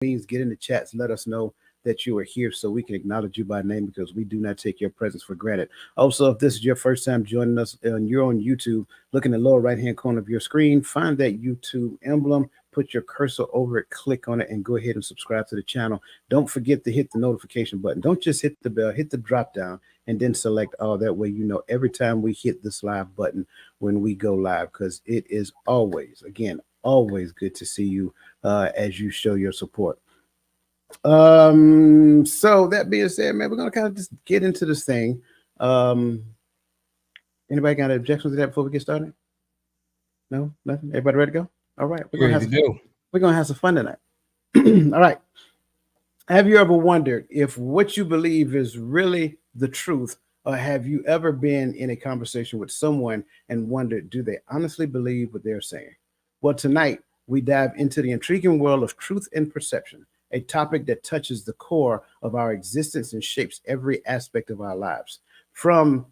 means, get in the chats. Let us know that you are here so we can acknowledge you by name because we do not take your presence for granted. Also, if this is your first time joining us and you're on YouTube, look in the lower right hand corner of your screen, find that YouTube emblem, put your cursor over it, click on it, and go ahead and subscribe to the channel. Don't forget to hit the notification button. Don't just hit the bell, hit the drop down, and then select all. That way, you know every time we hit this live button when we go live, because it is always, again, always good to see you as you show your support. So that being said, man, we're gonna kind of just get into this thing. Um, Anybody got any objections to that before we get started? No, nothing. Everybody ready to go? All right, we're gonna have some fun tonight. All right. Have you ever wondered if what you believe is really the truth, or have you ever been in a conversation with someone and wondered, do they honestly believe what they're saying? Well, tonight we dive into the intriguing world of truth and perception, a topic that touches the core of our existence and shapes every aspect of our lives. From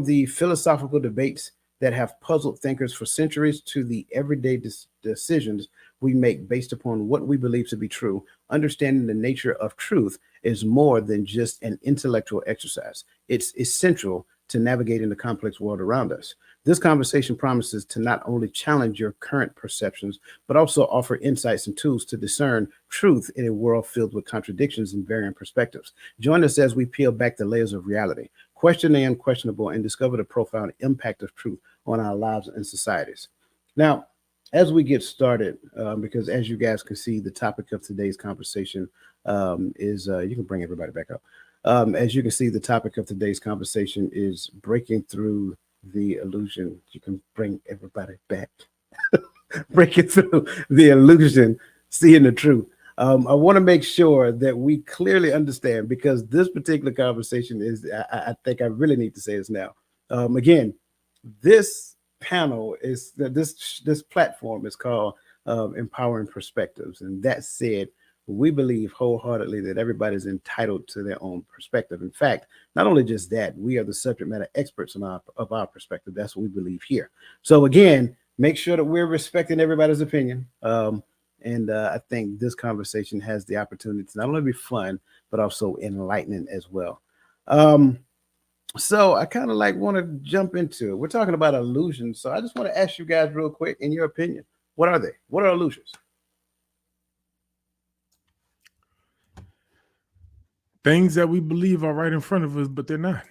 the philosophical debates that have puzzled thinkers for centuries to the everyday decisions we make based upon what we believe to be true, understanding the nature of truth is more than just an intellectual exercise. It's essential to navigating the complex world around us. This conversation promises to not only challenge your current perceptions, but also offer insights and tools to discern truth in a world filled with contradictions and varying perspectives. Join us as we peel back the layers of reality, question the unquestionable, and discover the profound impact of truth on our lives and societies. Now, as we get started, because as you guys can see, the topic of today's conversation is, you can bring everybody back up. As you can see, the topic of today's conversation is breaking through the illusion. You can bring everybody back. Breaking through the illusion, seeing the truth. I want to make sure that we clearly understand, because this particular conversation is, I think I really need to say this now. Again, this panel is, this platform is called Empowering Perspectives. And that said, we believe wholeheartedly that everybody's entitled to their own perspective. In fact, not only just that, we are the subject matter experts of our perspective. That's what we believe here. So again, make sure that we're respecting everybody's opinion. And I think this conversation has the opportunity to not only be fun, but also enlightening as well. So I kind of like want to jump into it. We're talking about illusions. So I just want to ask you guys real quick, in your opinion, what are they? What are illusions? Things that we believe are right in front of us, but they're not.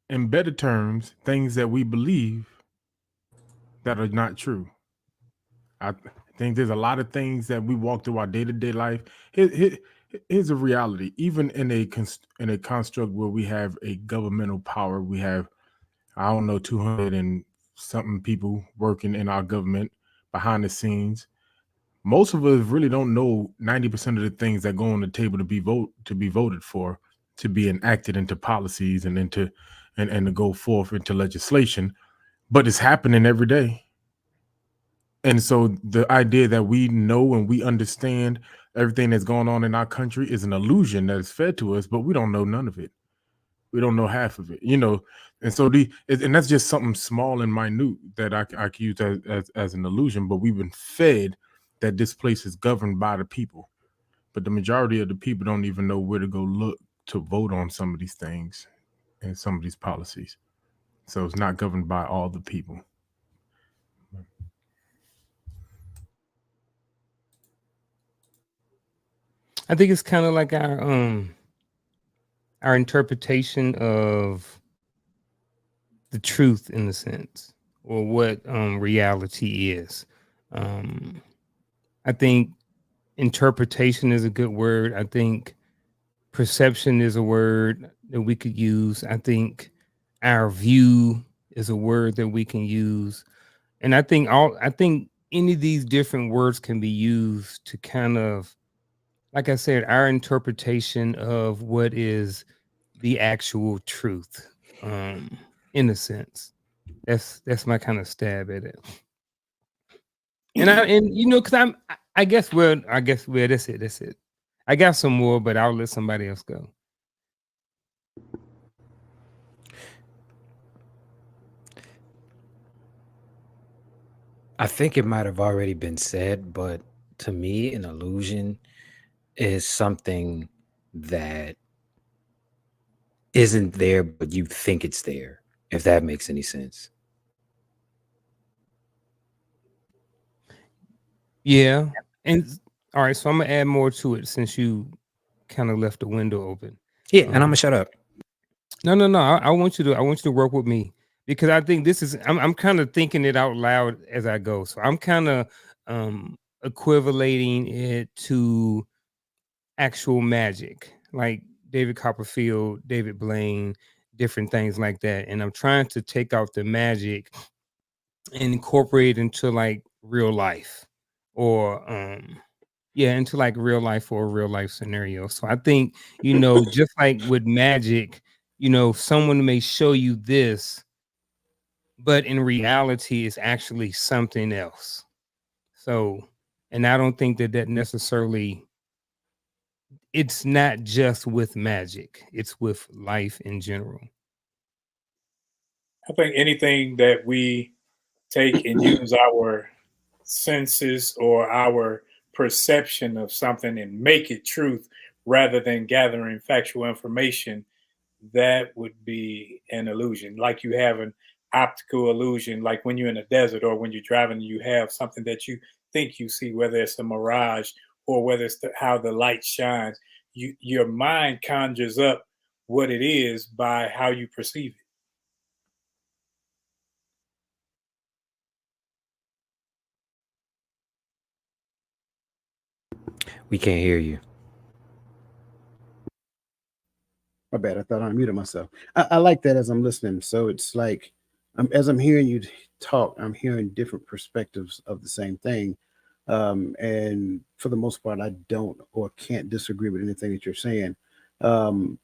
In better terms, things that we believe that are not true. I think there's a lot of things that we walk through our day-to-day life. Here's a reality. Even in a construct where we have a governmental power, we have, I don't know, 200 and something people working in our government behind the scenes. Most of us really don't know 90% of the things that go on the table to be voted for, to be enacted into policies and into and to go forth into legislation. But it's happening every day. And so the idea that we know and we understand everything that's going on in our country is an illusion that is fed to us, but we don't know none of it. We don't know half of it, you know. And so and that's just something small and minute that I can use as an illusion. But we've been fed that this place is governed by the people, but the majority of the people don't even know where to go look to vote on some of these things and some of these policies. So it's not governed by all the people. I think it's kind of like our interpretation of the truth, in a sense, or what reality is. I think interpretation is a good word. I think perception is a word that we could use. I think our view is a word that we can use. And I think any of these different words can be used to kind of, like I said, our interpretation of what is the actual truth, in a sense. That's my kind of stab at it. And you know, because I guess that's it. I got some more, but I'll let somebody else go. I think it might have already been said, but to me, an illusion is something that isn't there, but you think it's there, if that makes any sense. Yeah. And all right, so I'm gonna add more to it since you kind of left the window open. Yeah, and I'm gonna shut up. No. I want you to work with me because I think this is I'm kind of thinking it out loud as I go. So I'm kind of equivalating it to actual magic, like David Copperfield, David Blaine, different things like that. And I'm trying to take out the magic and incorporate it into like real life or into like real life or a real life scenario. So I think, just like with magic, someone may show you this, but in reality, it's actually something else. So, and I don't think that necessarily, it's not just with magic, it's with life in general. I think anything that we take and use our senses or our perception of something and make it truth rather than gathering factual information, that would be an illusion. Like you have an optical illusion, like when you're in a desert or when you're driving, you have something that you think you see, whether it's a mirage or whether it's how the light shines. Your mind conjures up what it is by how you perceive it. We can't hear you. My bad. I thought I unmuted myself. I like that as I'm listening. So it's like, as I'm hearing you talk, I'm hearing different perspectives of the same thing. And for the most part, I don't or can't disagree with anything that you're saying. Um,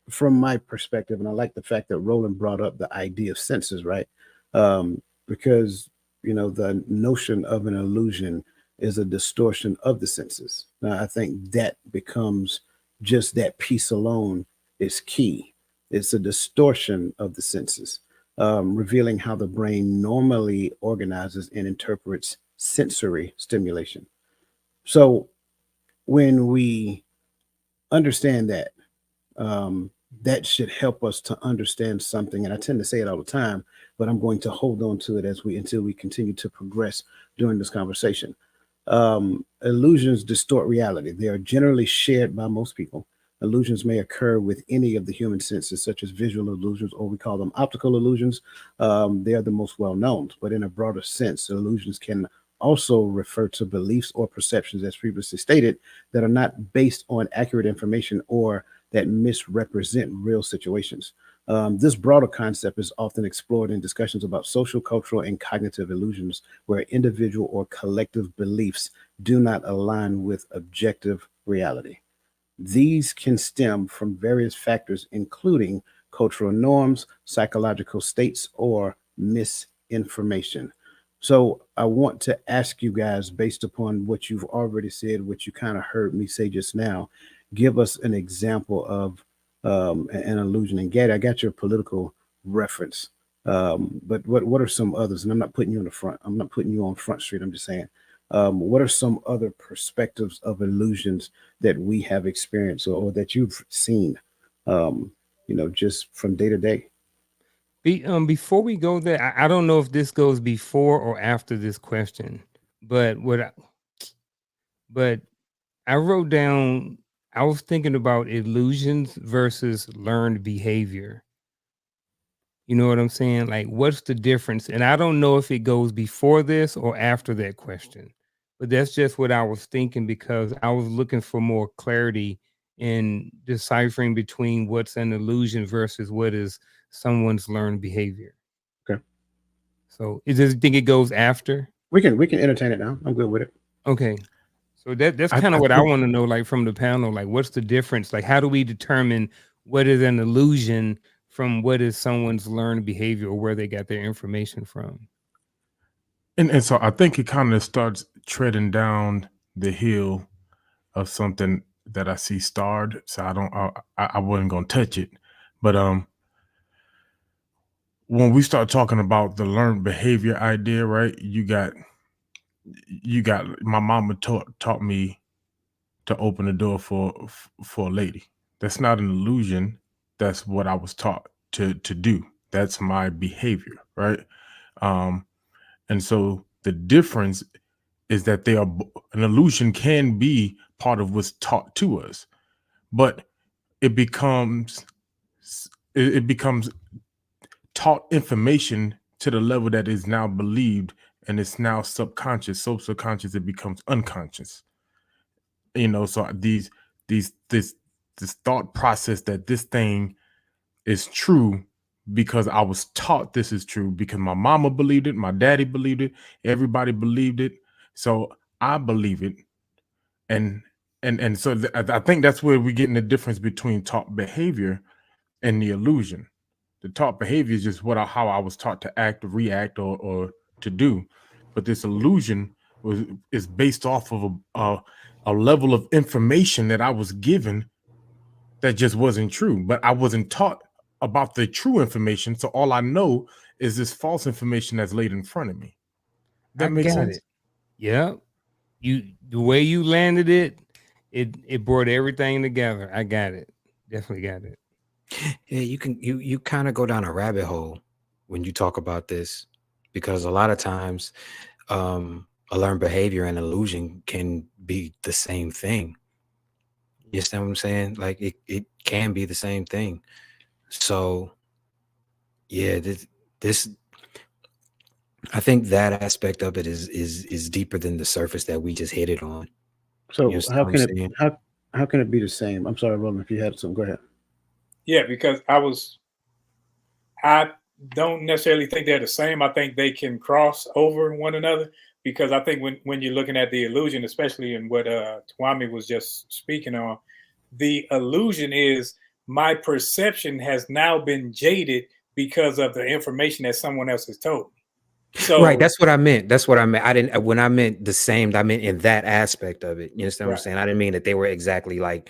from my perspective, and I like the fact that Roland brought up the idea of senses, right? Because, the notion of an illusion is a distortion of the senses. Now, I think that becomes just that piece alone is key. It's a distortion of the senses, revealing how the brain normally organizes and interprets sensory stimulation. So when we understand that, that should help us to understand something. And I tend to say it all the time, but I'm going to hold on to it until we continue to progress during this conversation. Illusions distort reality. They are generally shared by most people. Illusions may occur with any of the human senses, such as visual illusions, or we call them optical illusions. They are the most well known, but in a broader sense, illusions can also refer to beliefs or perceptions, as previously stated, that are not based on accurate information or that misrepresent real situations. This broader concept is often explored in discussions about social, cultural, and cognitive illusions, where individual or collective beliefs do not align with objective reality. These can stem from various factors, including cultural norms, psychological states, or misinformation. So, I want to ask you guys, based upon what you've already said, what you kind of heard me say just now, give us an example of an illusion. And Gaddy, I got your political reference, but what are some others? And I'm not putting you on the front. I'm not putting you on Front Street. I'm just saying, what are some other perspectives of illusions that we have experienced or that you've seen, just from day to day? Before we go there, I don't know if this goes before or after this question, but I wrote down, I was thinking about illusions versus learned behavior. You know what I'm saying? Like, what's the difference? And I don't know if it goes before this or after that question, but that's just what I was thinking because I was looking for more clarity in deciphering between what's an illusion versus what is someone's learned behavior. Okay. So, do you think it goes after? We can entertain it now. I'm good with it. Okay. So that's I kind of what I think want to know, like from the panel, like what's the difference? Like, how do we determine what is an illusion from what is someone's learned behavior or where they got their information from? and so I think it kind of starts treading down the hill of something that I see starred. So I wasn't gonna touch it, but when we start talking about the learned behavior idea, right? You got my mama taught me to open the door for a lady. That's not an illusion. That's what I was taught to do. That's my behavior, right? And so the difference is that they are an illusion can be part of what's taught to us, but it becomes taught information to the level that is now believed, and it's now subconscious. So subconscious it becomes unconscious. So this thought process that this thing is true because I was taught this is true, because my mama believed it, my daddy believed it, everybody believed it, so I believe it. And so I think that's where we're getting the difference between taught behavior and the illusion. The taught behavior is just how I was taught to act, react, or to do. But this illusion is based off of a level of information that I was given that just wasn't true. But I wasn't taught about the true information, so all I know is this false information that's laid in front of me. That makes sense. Yeah, the way you landed it brought everything together. I got it. Definitely got it. Yeah, you kind of go down a rabbit hole when you talk about this, because a lot of times a learned behavior and illusion can be the same thing. You understand what I'm saying? Like it can be the same thing. So yeah, this I think that aspect of it is deeper than the surface that we just hit it on. So You how understand can what I'm it how can it be the same? I'm sorry, Roland, if you had something, go ahead. Yeah, because I don't necessarily think they're the same. I think they can cross over one another, because I think when you're looking at the illusion, especially in what Twami was just speaking on, the illusion is my perception has now been jaded because of the information that someone else has told me. So Right, that's what I meant. I didn't, when I meant the same, I meant in that aspect of it. You understand what I'm Right. saying? I didn't mean that they were exactly like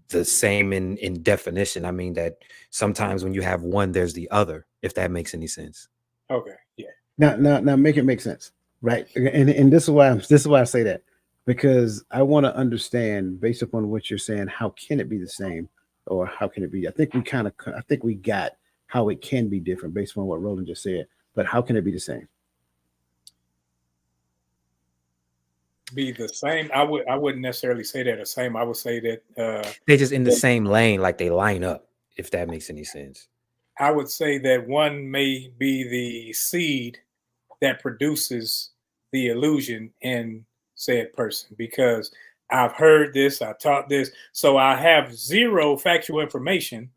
the same in definition. I mean that sometimes when you have one, there's the other, if that makes any sense. Okay, yeah. Now make it make sense, right? And this is why I say that, because I want to understand, based upon what you're saying, how can it be the same, or how can it be? I think we got how it can be different based on what Roland just said, but how can it be the same? Be the same. I wouldn't necessarily say they're the same. I would say that They're just in the same lane, like they line up, if that makes any sense. I would say that one may be the seed that produces the illusion in said person, because I've heard this, I taught this, so I have zero factual information.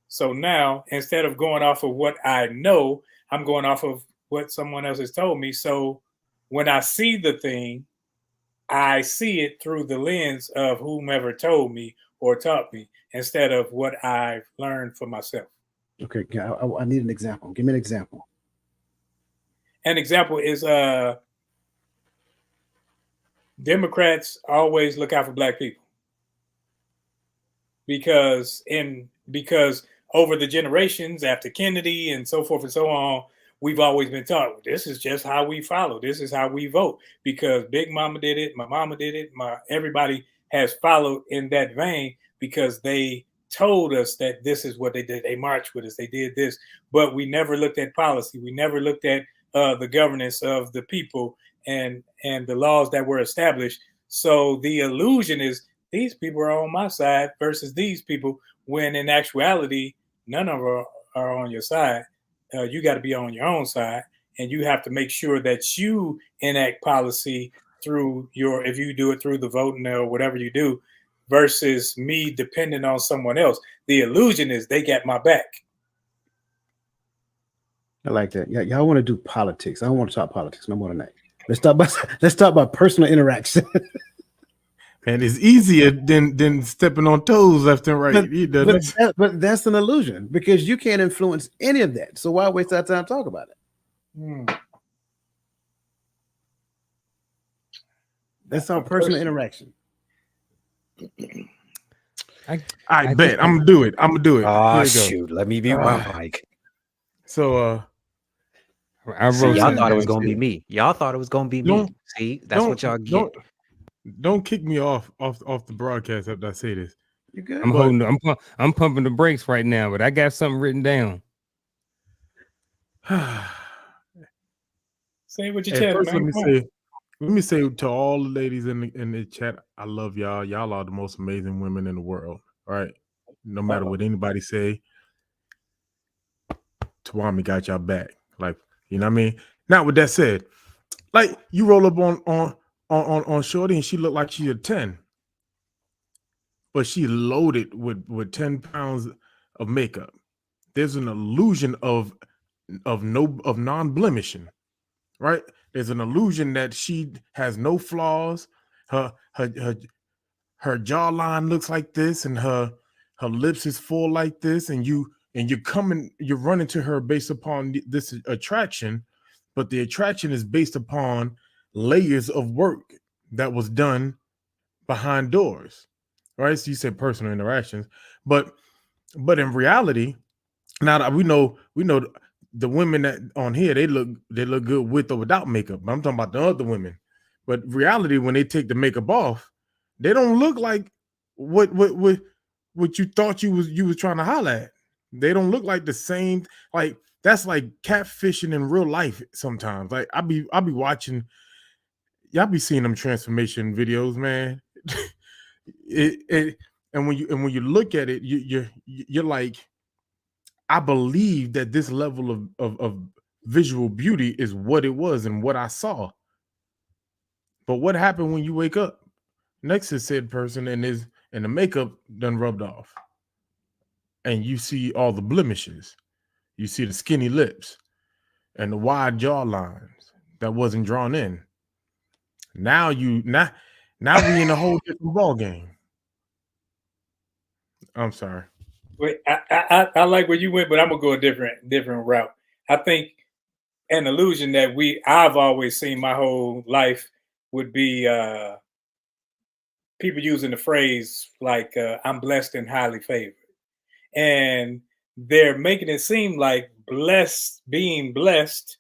So now, instead of going off of what I know, I'm going off of what someone else has told me. So when I see the thing, I see it through the lens of whomever told me or taught me, instead of what I've learned for myself. Okay, I need an example. Give me an example. An example is Democrats always look out for Black people, because over the generations after Kennedy and so forth and so on, we've always been taught this is just how we follow. This is how we vote, because Big Mama did it, my mama did it, everybody has followed in that vein, because they told us that this is what they did. They marched with us. They did this, but we never looked at policy. We never looked at the governance of the people and the laws that were established. So the illusion is these people are on my side versus these people, when in actuality, none of them are on your side. You got to be on your own side, and you have to make sure that you enact policy through if you do it through the voting or whatever you do, versus me depending on someone else. The illusion is they got my back. I like that. Yeah, y'all want to do politics. I don't want to talk politics no more tonight. Let's talk about personal interaction. And it's easier than stepping on toes left and right. But that's an illusion, because you can't influence any of that. So why waste our time talking about it? That's our personal interaction. I bet I'm gonna do it. Oh shoot! Let me mute my mic. So I See, wrote y'all something thought it was down gonna be too. me. Y'all thought it was gonna be me. don't See, that's what y'all don't get. don't kick me off the broadcast after I say this. You good? I'm But- holding. I'm pumping the brakes right now, but I got something written down. Say what you Hey, tell first, man. Come on. let me say to all the ladies in the chat, I love y'all. Y'all are the most amazing women in the world. All right, no matter what anybody say, Tawami got y'all back. Like, you know what I mean? Now, with that said, like you roll up on Shorty and she looked like she's a 10, but she loaded with 10 pounds of makeup. There's an illusion of non-blemishing, right? There's an illusion that she has no flaws. Her jawline looks like this, and her lips is full like this, and you're running to her based upon this attraction, but the attraction is based upon layers of work that was done behind doors, right? So you said personal interactions, but in reality, now that we know the women that on here, they look good with or without makeup. I'm talking about the other women. But reality, when they take the makeup off, they don't look like what you thought you was trying to holler at. They don't look like the same. Like that's like catfishing in real life sometimes. Like I be watching, y'all be seeing them transformation videos, man. And when you look at it, you're like, I believe that this level of visual beauty is what it was and what I saw. But what happened when you wake up next to said person and the makeup done rubbed off, and you see all the blemishes, you see the skinny lips and the wide jaw lines that wasn't drawn in. Now we in a whole different ball game. I'm sorry. Wait, I like where you went, but I'm gonna go a different route. I think an illusion that I've always seen my whole life would be people using the phrase like I'm blessed and highly favored, and they're making it seem like being blessed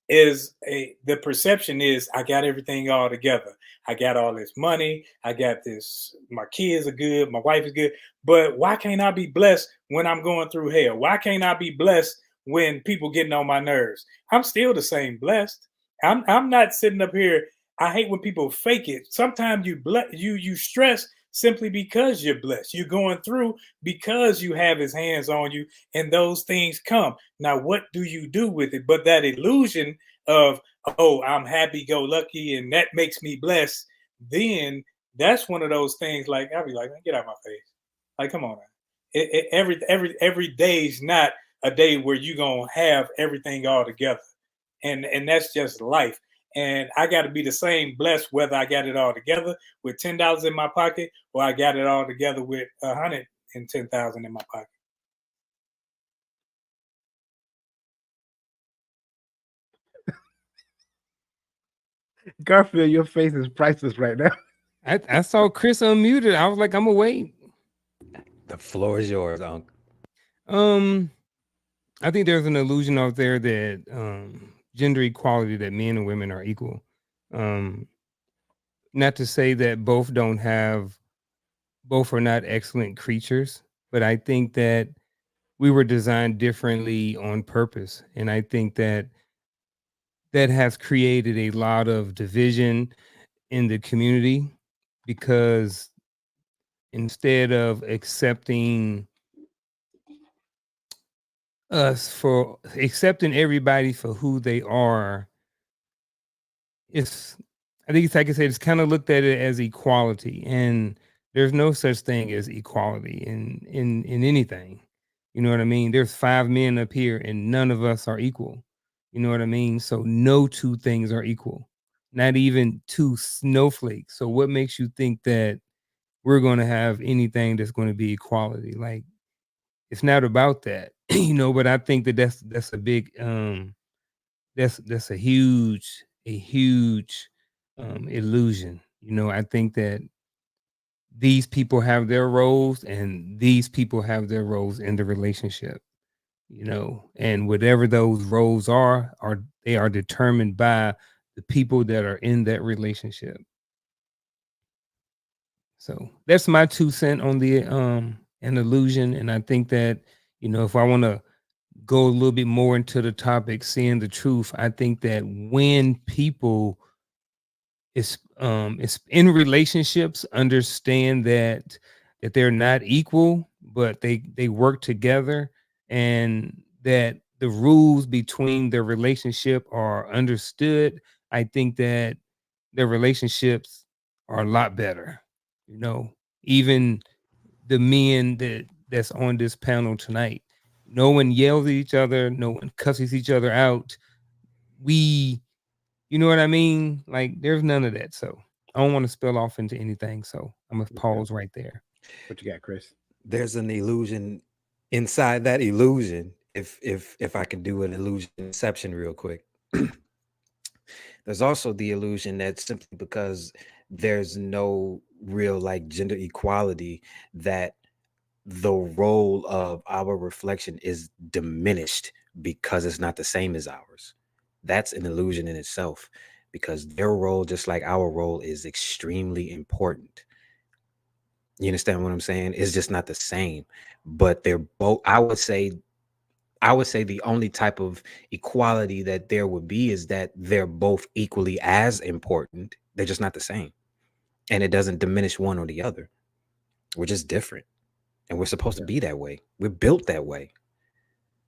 is the perception is I got everything all together. I got all this money. I got this. My kids are good. My wife is good. But why can't I be blessed when I'm going through hell? Why can't I be blessed when people getting on my nerves? I'm still the same blessed. I'm not sitting up here. I hate when people fake it. Sometimes you stress simply because you're blessed. You're going through because you have his hands on you, and those things come. Now, what do you do with it? But that illusion of, oh, I'm happy-go-lucky and that makes me blessed, then that's one of those things like, I'll be like, get out of my face. Like, come on. Every day is not a day where you're going to have everything all together. And that's just life. And I got to be the same blessed whether I got it all together with $10 in my pocket or I got it all together with $110,000 in my pocket. Garfield, your face is priceless right now. I saw Chris unmuted. I was like, I'm gonna wait. The floor is yours, Unc. I think there's an illusion out there that gender equality, that men and women are equal. Not to say that both are not excellent creatures, but I think that we were designed differently on purpose. And I think that has created a lot of division in the community, because instead of accepting everybody for who they are, I think it's like I said, it's kind of looked at it as equality, and there's no such thing as equality in anything. You know what I mean? There's 5 men up here and none of us are equal. You know what I mean? So no two things are equal, not even 2 snowflakes. So what makes you think that we're going to have anything that's going to be equality? Like, it's not about that, but I think that that's a big, that's a huge illusion. I think that these people have their roles and these people have their roles in the relationship. you know, and whatever those roles are they are determined by the people that are in that relationship. So that's my 2 cents on the an illusion. And I think that, you know, if I want to go a little bit more into the topic, seeing the truth, I think that when people is in relationships understand that they're not equal, but they work together, and that the rules between their relationship are understood, I think that their relationships are a lot better. You know, even the men that's on this panel tonight, no one yells at each other, no one cusses each other out. We, you know what I mean? Like, there's none of that. So I don't want to spill off into anything. So I'm gonna pause right there. What you got, Chris? There's an illusion inside that illusion. If I can do an illusion inception real quick. There's also the illusion that simply because there's no real like gender equality, that the role of our reflection is diminished because it's not the same as ours. That's an illusion in itself, because their role, just like our role, is extremely important. You understand what I'm saying? It's just not the same. But they're both, I would say the only type of equality that there would be is that they're both equally as important. They're just not the same. And it doesn't diminish one or the other. We're just different. And we're supposed to be that way. We're built that way.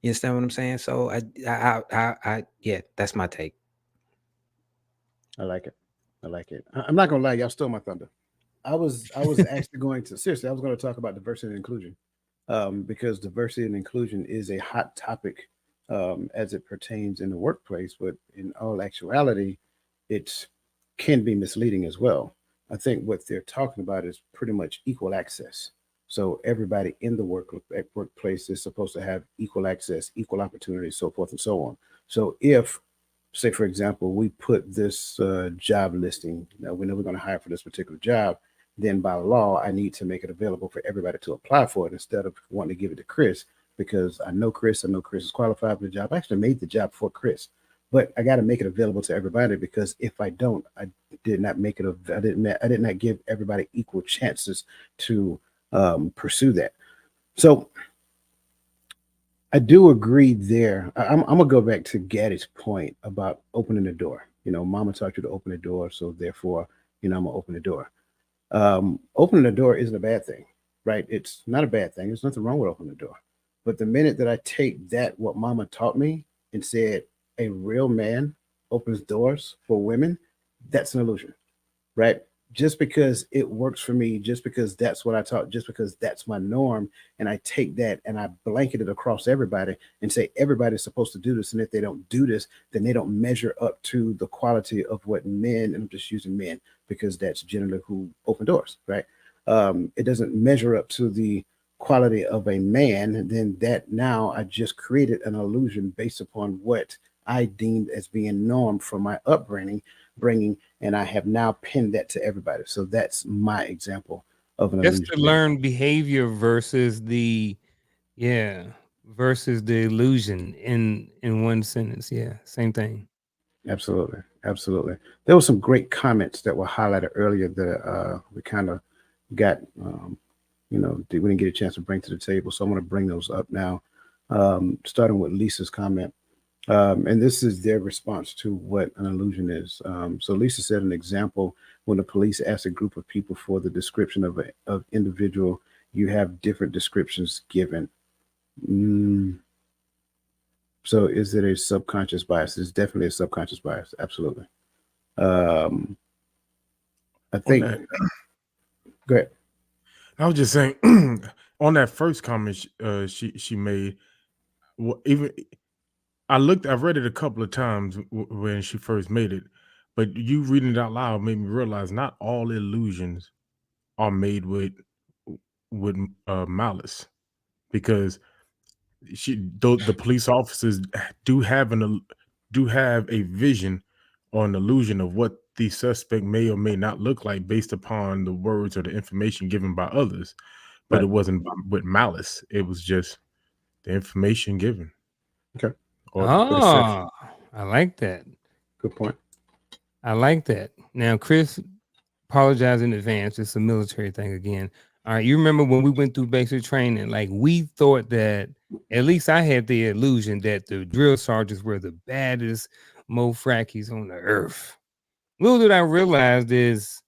You understand what I'm saying? So yeah, that's my take. I like it. I like it. I'm not gonna lie, y'all stole my thunder. I was actually going to talk about diversity and inclusion, because diversity and inclusion is a hot topic as it pertains in the workplace, but in all actuality, it can be misleading as well. I think what they're talking about is pretty much equal access. So everybody in the workplace is supposed to have equal access, equal opportunity, so forth and so on. So if, say, for example, we put this job listing, we know we're going to hire for this particular job, then by law, I need to make it available for everybody to apply for it instead of wanting to give it to Chris, because I know Chris is qualified for the job. I actually made the job for Chris, but I got to make it available to everybody, because if I don't, I did not make it. I did not give everybody equal chances to pursue that. So I do agree there. I'm gonna go back to Gaddy's point about opening the door. You know, Mama taught you to open the door, so therefore, I'm gonna open the door. Opening the door isn't a bad thing, right? It's not a bad thing. There's nothing wrong with opening the door. But the minute that I take that, what Mama taught me, and said a real man opens doors for women, that's an illusion, right? Just because it works for me, just because that's what I taught, just because that's my norm, and I take that and I blanket it across everybody and say everybody's supposed to do this, and if they don't do this, then they don't measure up to the quality of what men, and I'm just using men because that's generally who open doors, right? It doesn't measure up to the quality of a man, then that now I just created an illusion based upon what I deemed as being norm from my upbringing, and I have now pinned that to everybody. So that's my example of an That's illusion. the learned behavior versus the illusion in one sentence. Yeah, same thing. Absolutely. There were some great comments that were highlighted earlier that we kind of got, we didn't get a chance to bring to the table. So I'm going to bring those up now, starting with Lisa's comment. And this is their response to what an illusion is. So Lisa said an example: when the police ask a group of people for the description of individual, you have different descriptions given. So is it a subconscious bias? It's definitely a subconscious bias. Absolutely. I think. Go ahead. I was just saying on that first comment she made. I've read it a couple of times when she first made it, but you reading it out loud made me realize not all illusions are made with malice, because the police officers do have a vision or an illusion of what the suspect may or may not look like based upon the words or the information given by others, but Right. it wasn't with malice. It was just the information given. or perception. Oh, I like that. Good point. I like that. Now, Chris, apologize in advance. It's a military thing again. All right, you remember when we went through basic training? Like we thought that, at least I had the illusion that the drill sergeants were the baddest mofrackies on the earth. Little did I realize is,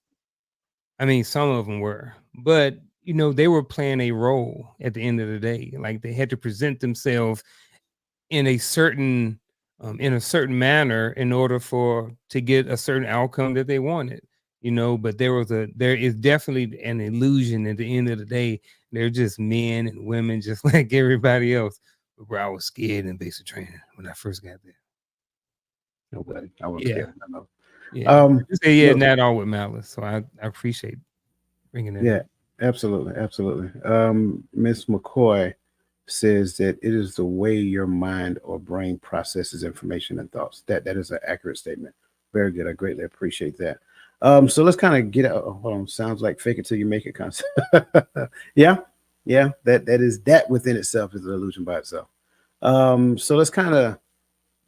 I mean, some of them were, but you know, they were playing a role at the end of the day. Like they had to present themselves in a certain manner in order to get a certain outcome that they wanted, you know. But there is definitely an illusion at the end of the day. They're just men and women just like everybody else. But bro, I was scared in basic training when I first got there. Nobody. I was Yeah. scared. I know. Yeah, yeah, look- not all with malice. So I appreciate bringing it. Yeah, up. absolutely, absolutely. Miss McCoy says that it is the way your mind or brain processes information and thoughts. That is an accurate statement. Very good. I greatly appreciate that. So let's kind of get out. Hold on. Sounds like fake it till you make it concept. yeah. That within itself is an illusion by itself. So let's kind of,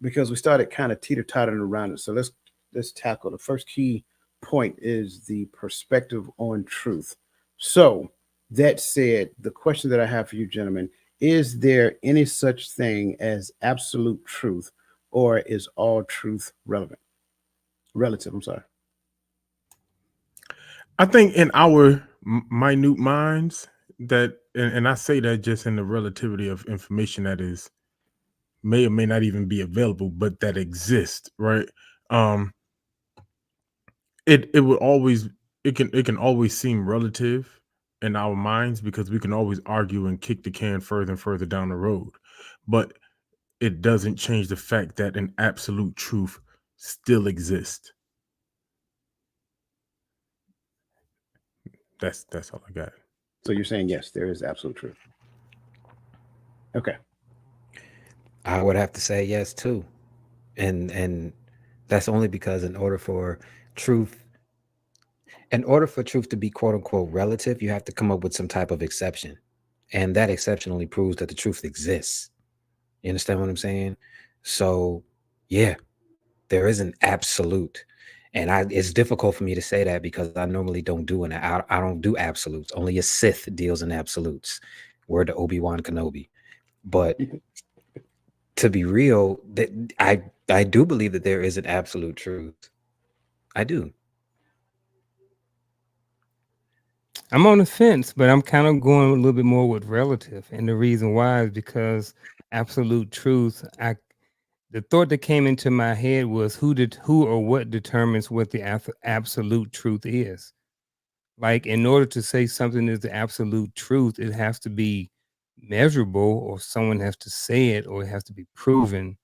because we started kind of teeter-tottering around it. So let's tackle the first key point is the perspective on truth. So that said, the question that I have for you gentlemen, is there any such thing as absolute truth, or is all truth relative? I'm sorry. I think in our minute minds that, and I say that just in the relativity of information that is may or may not even be available, but that exists, right? It will always, it can always seem relative in our minds because we can always argue and kick the can further and further down the road, but it doesn't change the fact that an absolute truth still exists. That's all I got. So you're saying yes, there is absolute truth. Okay. I would have to say yes too, and that's only because in order for truth to be quote unquote relative, you have to come up with some type of exception, and that exception only proves that the truth exists. You understand what I'm saying? So yeah, there is an absolute, and it's difficult for me to say that because I normally don't do I don't do absolutes. Only a Sith deals in absolutes. Word to Obi-Wan Kenobi. But to be real, that I do believe that there is an absolute truth. I do. I'm on the fence, but I'm kind of going a little bit more with relative. And the reason why is because absolute truth, the thought that came into my head was who or what determines what the absolute truth is. Like in order to say something is the absolute truth, it has to be measurable, or someone has to say it, or it has to be proven.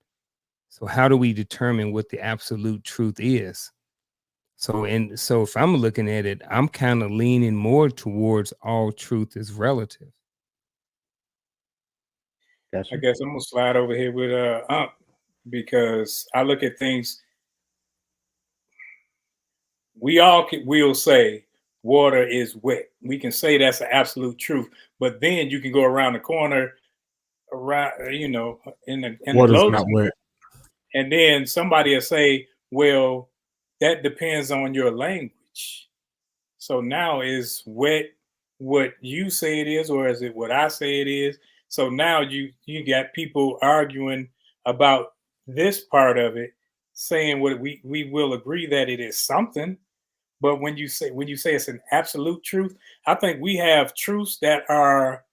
So how do we determine what the absolute truth is? So if I'm looking at it, I'm kind of leaning more towards all truth is relative. Gotcha. I guess I'm gonna slide over here with because I look at things. We all will say water is wet. We can say that's the absolute truth, but then you can go around the corner, around in the Water's low, not wet. and then somebody will say, "Well, that depends on your language." So now is wet what you say it is, or is it what I say it is? So now you got people arguing about this part of it, saying what we will agree that it is something. But when you say it's an absolute truth, I think we have truths that are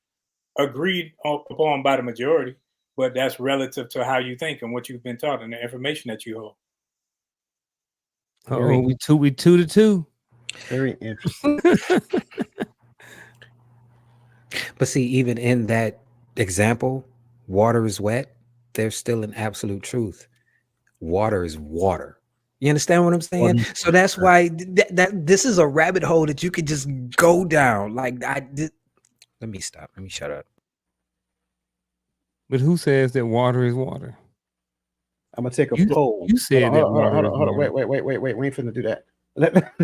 agreed upon by the majority, but that's relative to how you think and what you've been taught and the information that you hold. Oh, we 2-2. Very interesting. But see, even in that example, water is wet, there's still an absolute truth. Water is water. You understand what I'm saying? So that's why that this is a rabbit hole that you could just go down. Like let me stop. Let me shut up. But who says that water is water? I'm gonna take a poll. You said that water is hold on. water. Wait. We ain't finna do that.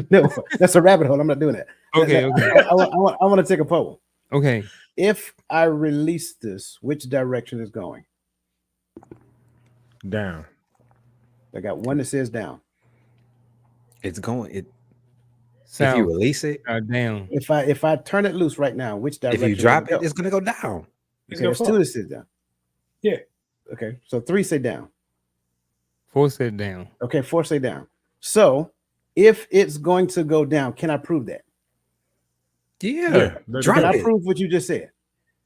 No, that's a rabbit hole. I'm not doing that. Okay. I want to take a poll. Okay. If I release this, which direction is going? Down. I got one that says down. It's going. If South, you release it, down. If I turn it loose right now, which direction? if you drop will it, it's gonna go down. It's Okay, gonna there's two fall. that says down. Yeah. Okay, so 3 say down. 4 said down. Okay, 4 say down. So if it's going to go down, can I prove that? Yeah, Yeah, drop Can I it. prove what you just said?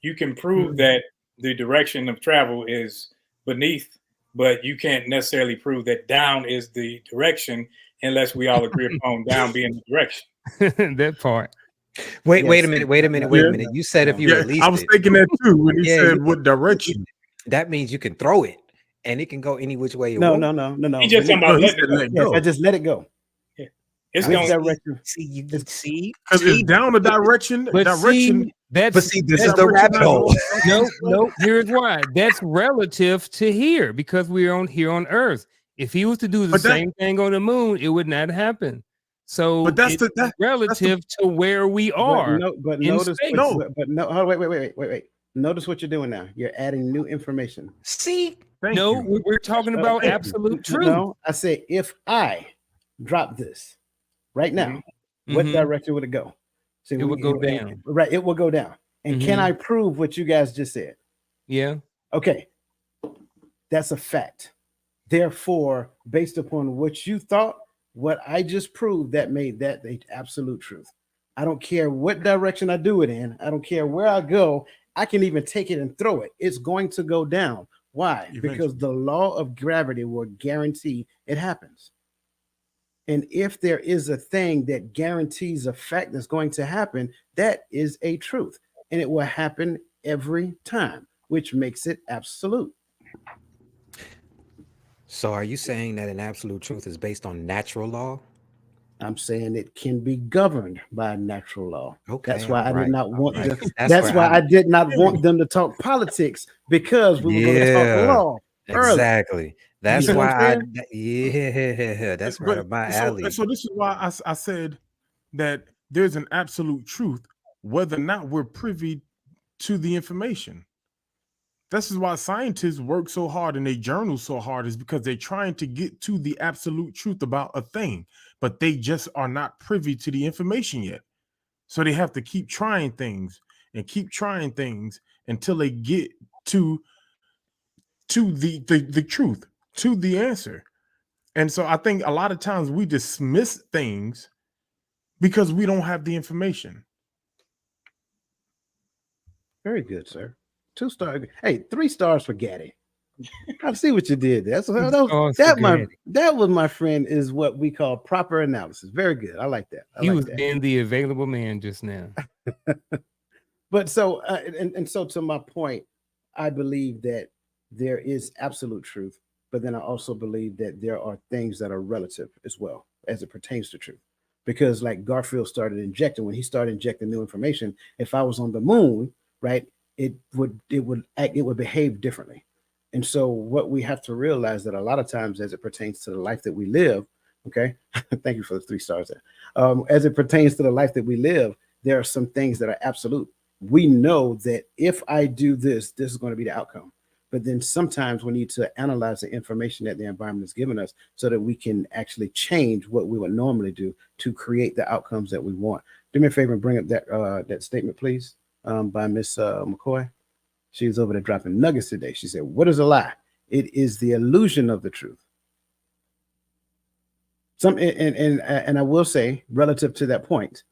You can prove that the direction of travel is beneath, but you can't necessarily prove that down is the direction unless we all agree upon down being the direction. That part. Wait a Yes. minute. Wait a minute. No, Wait a no, minute. no, You said if no. you Yeah, release I was it, thinking that too when he Yeah, said you- what direction. that means you can throw it, and it can go any which way you No, want. no. He just talking No, about he letting said it go. let Yes, go. I just let it go. It's Which going direction? See, you It's- see, Because it's down the direction. But direction. see, that's But see, this that's is the direction rabbit I hole. go. no. Here's why. That's relative to here because we're on here on Earth. If he was to do the But that- same thing on the moon, it would not happen. So But that's it's the that, relative to where we are. But in notice. space. No. But no. Oh, wait. Notice what you're doing now. You're adding new information. See, thank No, you. we're talking about thank you. absolute truth. No, I say if I drop this right now, what Mhm. direction would it go? See, It would go down. Right, it will go down. And can Mhm. I prove what you guys just said? Yeah. Okay, that's a fact. Therefore, based upon what you thought, what I just proved, that made that the absolute truth. I don't care what direction I do it in. I don't care where I go. I can even take it and throw it. It's going to go down. Why? Because Eventually. the law of gravity will guarantee it happens. And if there is a thing that guarantees a fact that's going to happen, that is a truth. And it will happen every time, which makes it absolute. so are you saying that an absolute truth is based on natural law? I'm saying it can be governed by natural law. Okay, That's why I alright, did not want alright. to. That's That's where why I'm- I did not want them to talk politics because we were going to talk Yeah, law. early. Exactly. That's see what why I'm yeah, that's right up my alley. So this is why I said that there's an absolute truth, whether or not we're privy to the information. This is why scientists work so hard and they journal so hard, is because they're trying to get to the absolute truth about a thing, but they just are not privy to the information yet. So they have to keep trying things and keep trying things until they get to the truth, to the answer. And so I think a lot of times we dismiss things because we don't have the information. Very good, sir. 2 stars. Hey, 3 stars for Gaddy. I see what you did there. So that was my friend, is what we call proper analysis. Very good. I like that. He was being the available man just now. But so and so to my point, I believe that there is absolute truth, but then I also believe that there are things that are relative as well as it pertains to truth. Because like Garfield started injecting, when he started injecting new information, if I was on the moon, right, it would behave differently. And so what we have to realize that a lot of times, as it pertains to the life that we live, okay, thank you for the 3 stars there. As it pertains to the life that we live, there are some things that are absolute. We know that if I do this, this is going to be the outcome. But then sometimes we need to analyze the information that the environment has given us so that we can actually change what we would normally do to create the outcomes that we want. Do me a favor and bring up that statement, please, by Miss McCoy. She was over there dropping nuggets today. She said, "What is a lie? It is the illusion of the truth." And I will say, relative to that point,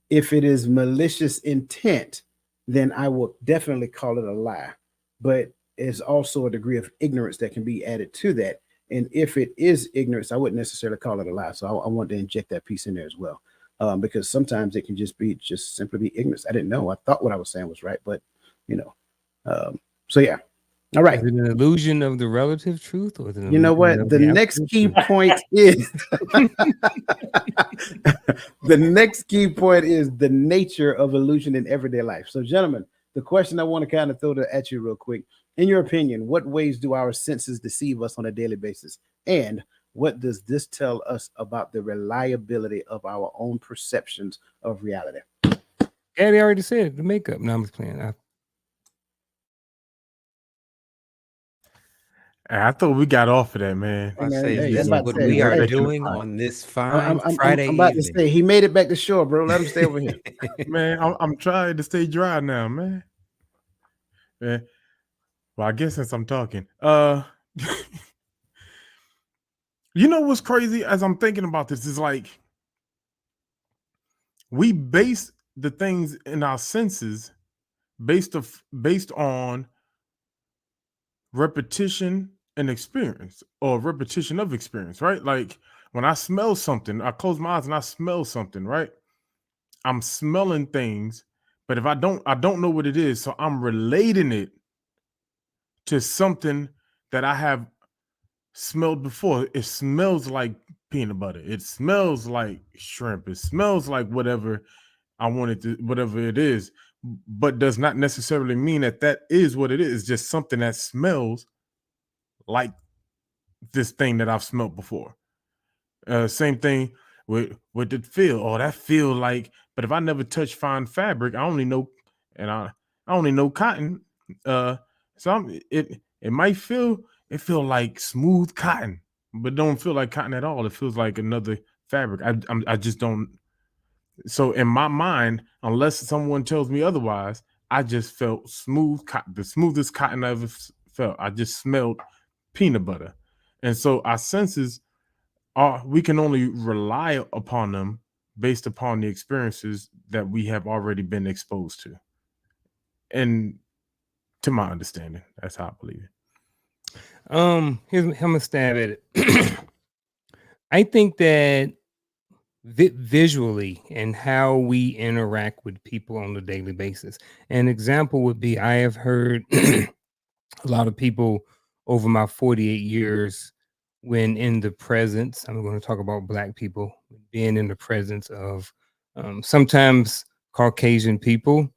if it is malicious intent, then I will definitely call it a lie. But there's also a degree of ignorance that can be added to that. And if it is ignorance, I wouldn't necessarily call it a lie. So I want to inject that piece in there as well, because sometimes it can just simply be ignorance. I didn't know. I thought what I was saying was right, but so yeah. All right. Is it an illusion of the relative truth, or is it an You know illusion what? of The next key point is the next key point is the nature of illusion in everyday life. So, gentlemen, the question I want to kind of throw at you real quick. In your opinion, what ways do our senses deceive us on a daily basis? And what does this tell us about the reliability of our own perceptions of reality? Gaddy already said the makeup. No, I'm just playing. I thought we got off of that, man. I Hey, man, say, is hey, this I'm about to what say, we are hey, doing on this fine I'm Friday about to evening? say he made it back to shore, bro. Let him stay over here. Man, I'm trying to stay dry now, man. Man. Well, I guess since I'm talking, you know what's crazy as I'm thinking about this is like we base the things in our senses based on repetition and experience, or repetition of experience, right? Like when I smell something, I close my eyes and I smell something, right? I'm smelling things, but if I don't know what it is, so I'm relating it to something that I have smelled before. It smells like peanut butter. It smells like shrimp. It smells like whatever I wanted to, whatever it is, but does not necessarily mean that that is what it is. It's just something that smells like this thing that I've smelled before. Same thing with the feel. Oh, that feel like. But if I never touch fine fabric, I only know, and I only know cotton. It might feel like smooth cotton, but don't feel like cotton at all. It feels like another fabric. I just don't. So in my mind, unless someone tells me otherwise, I just felt smooth cotton, the smoothest cotton I ever felt. I just smelled peanut butter, and so our senses we can only rely upon them based upon the experiences that we have already been exposed to. And to my understanding, that's how I believe it. Here's I'm gonna stab at it. I think that visually and how we interact with people on a daily basis. An example would be I have heard a lot of people over my 48 years when in the presence, I'm going to talk about Black people being in the presence of sometimes Caucasian people.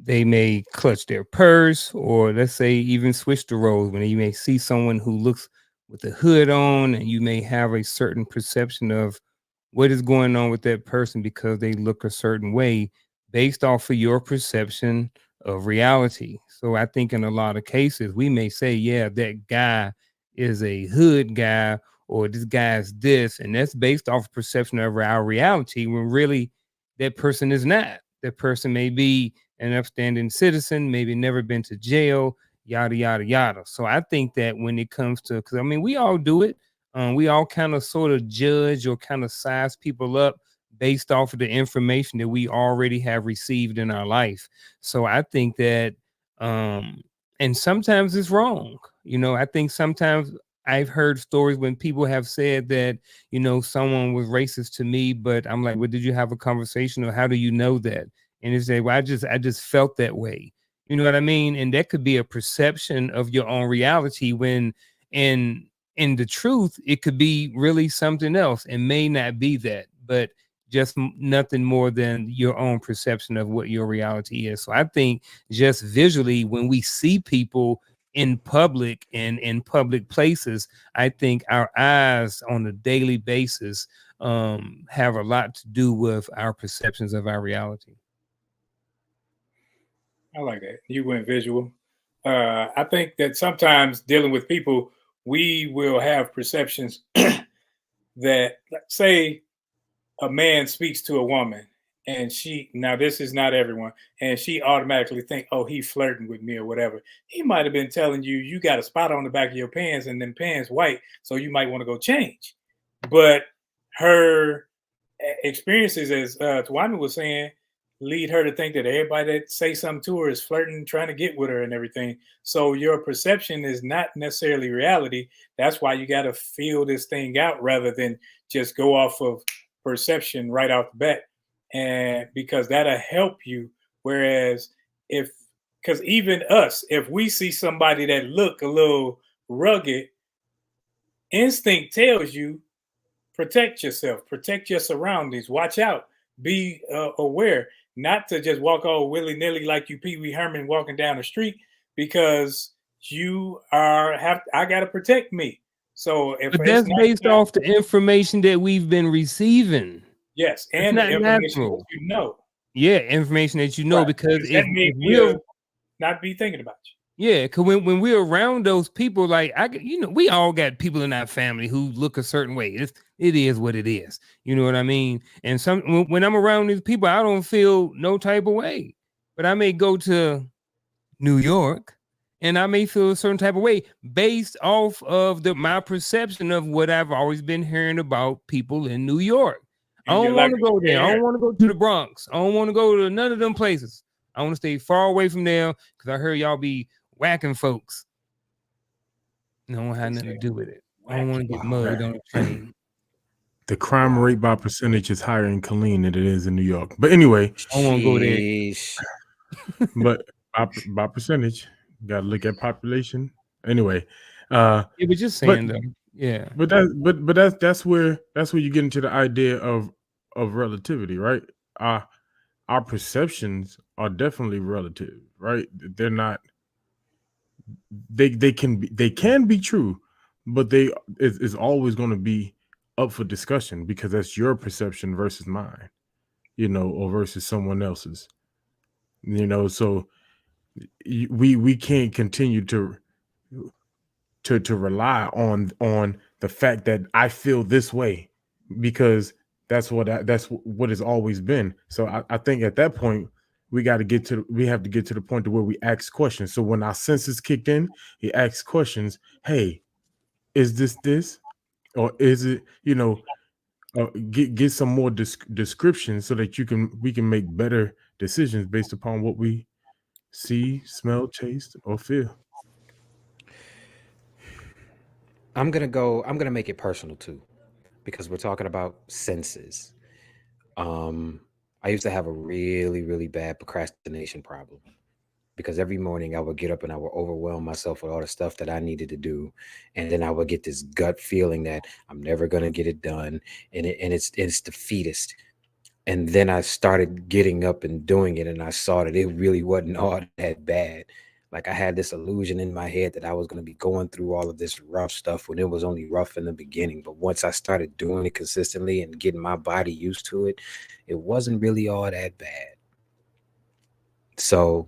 They may clutch their purse, or let's say even switch the roles when you may see someone who looks with a hood on, and you may have a certain perception of what is going on with that person because they look a certain way based off of your perception of reality. So I think in a lot of cases, we may say, yeah, that guy is a hood guy, or this guy's this, and that's based off of perception of our reality, when really that person is not. That person may be an upstanding citizen, maybe never been to jail, yada, yada, yada. So I think that when it comes to, because I mean, we all do it. We all kind of sort of judge or kind of size people up based off of the information that we already have received in our life. So I think that, and sometimes it's wrong. I think sometimes I've heard stories when people have said that, someone was racist to me, but I'm like, well, did you have a conversation, or how do you know that? And they say, well, I just felt that way. You know what I mean? And that could be a perception of your own reality, when in the truth, it could be really something else, and may not be that, but just nothing more than your own perception of what your reality is. So I think just visually, when we see people in public and in public places, I think our eyes on a daily basis have a lot to do with our perceptions of our reality. I like that. You went visual. I think that sometimes dealing with people, we will have perceptions that, say, a man speaks to a woman, and now this is not everyone, and she automatically think, oh, he flirting with me or whatever. He might have been telling you got a spot on the back of your pants, and then pants white, so you might want to go change. But her experiences, as Tawami was saying, lead her to think that everybody that say something to her is flirting, trying to get with her and everything. So your perception is not necessarily reality. That's why you got to feel this thing out rather than just go off of perception right off the bat. And because that'll help you. Whereas because even us, if we see somebody that look a little rugged, instinct tells you, protect yourself, protect your surroundings, watch out, be aware, not to just walk all willy-nilly like you Pee Wee Herman walking down the street, because I got to protect me. So but that's based off the information that we've been receiving. Yes, and the information that Yeah, information that because right. That means we'll not be thinking about you. Yeah, because when we're around those people, like we all got people in our family who look a certain way. It is what it is. You know what I mean? And when I'm around these people, I don't feel no type of way. But I may go to New York and I may feel a certain type of way based off of my perception of what I've always been hearing about people in New York. I And don't you're want like, to go there. I yeah. don't want to go to the Bronx. I don't want to go to none of them places. I want to stay far away from there because I heard y'all be whacking folks. I don't have nothing to do with it. I don't want to get mugged on the train. The crime rate by percentage is higher in Killeen than it is in New York. But anyway, I won't go there. Sheesh. but by percentage, you gotta look at population. Anyway, Yeah, but just saying though. Yeah. But that's where you get into the idea of relativity, right? Our perceptions are definitely relative, right? They're not. They can be true, but it's always going to be up for discussion because that's your perception versus mine, or versus someone else's, So we can't continue to rely on the fact that I feel this way because that's what it's always been. So I think at that point we have to get to the point to where we ask questions. So when our senses kick in, he asks questions. Hey, is this, or is it? Get some more description so that we can make better decisions based upon what we see, smell, taste, or feel. I'm gonna make it personal too, because we're talking about senses. I used to have a really, really bad procrastination problem because every morning I would get up and I would overwhelm myself with all the stuff that I needed to do, and then I would get this gut feeling that I'm never gonna get it done, and it's defeatist. And then I started getting up and doing it, and I saw that it really wasn't all that bad. Like I had this illusion in my head that I was going to be going through all of this rough stuff when it was only rough in the beginning. But once I started doing it consistently and getting my body used to it, it wasn't really all that bad. So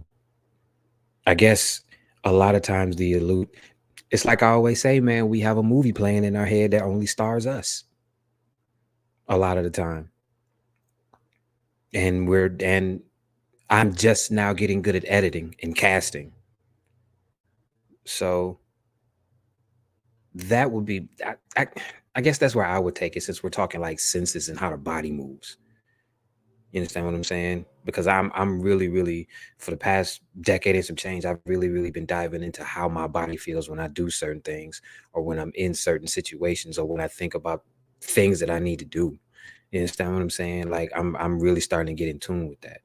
I guess a lot of times it's like I always say, man, we have a movie playing in our head that only stars us a lot of the time. And I'm just now getting good at editing and casting. So that would be, I guess that's where I would take it, since we're talking like senses and how the body moves. You understand what I'm saying? Because I'm really, really, for the past decade and some change, I've really, really been diving into how my body feels when I do certain things, or when I'm in certain situations, or when I think about things that I need to do. You understand what I'm saying? Like I'm really starting to get in tune with that.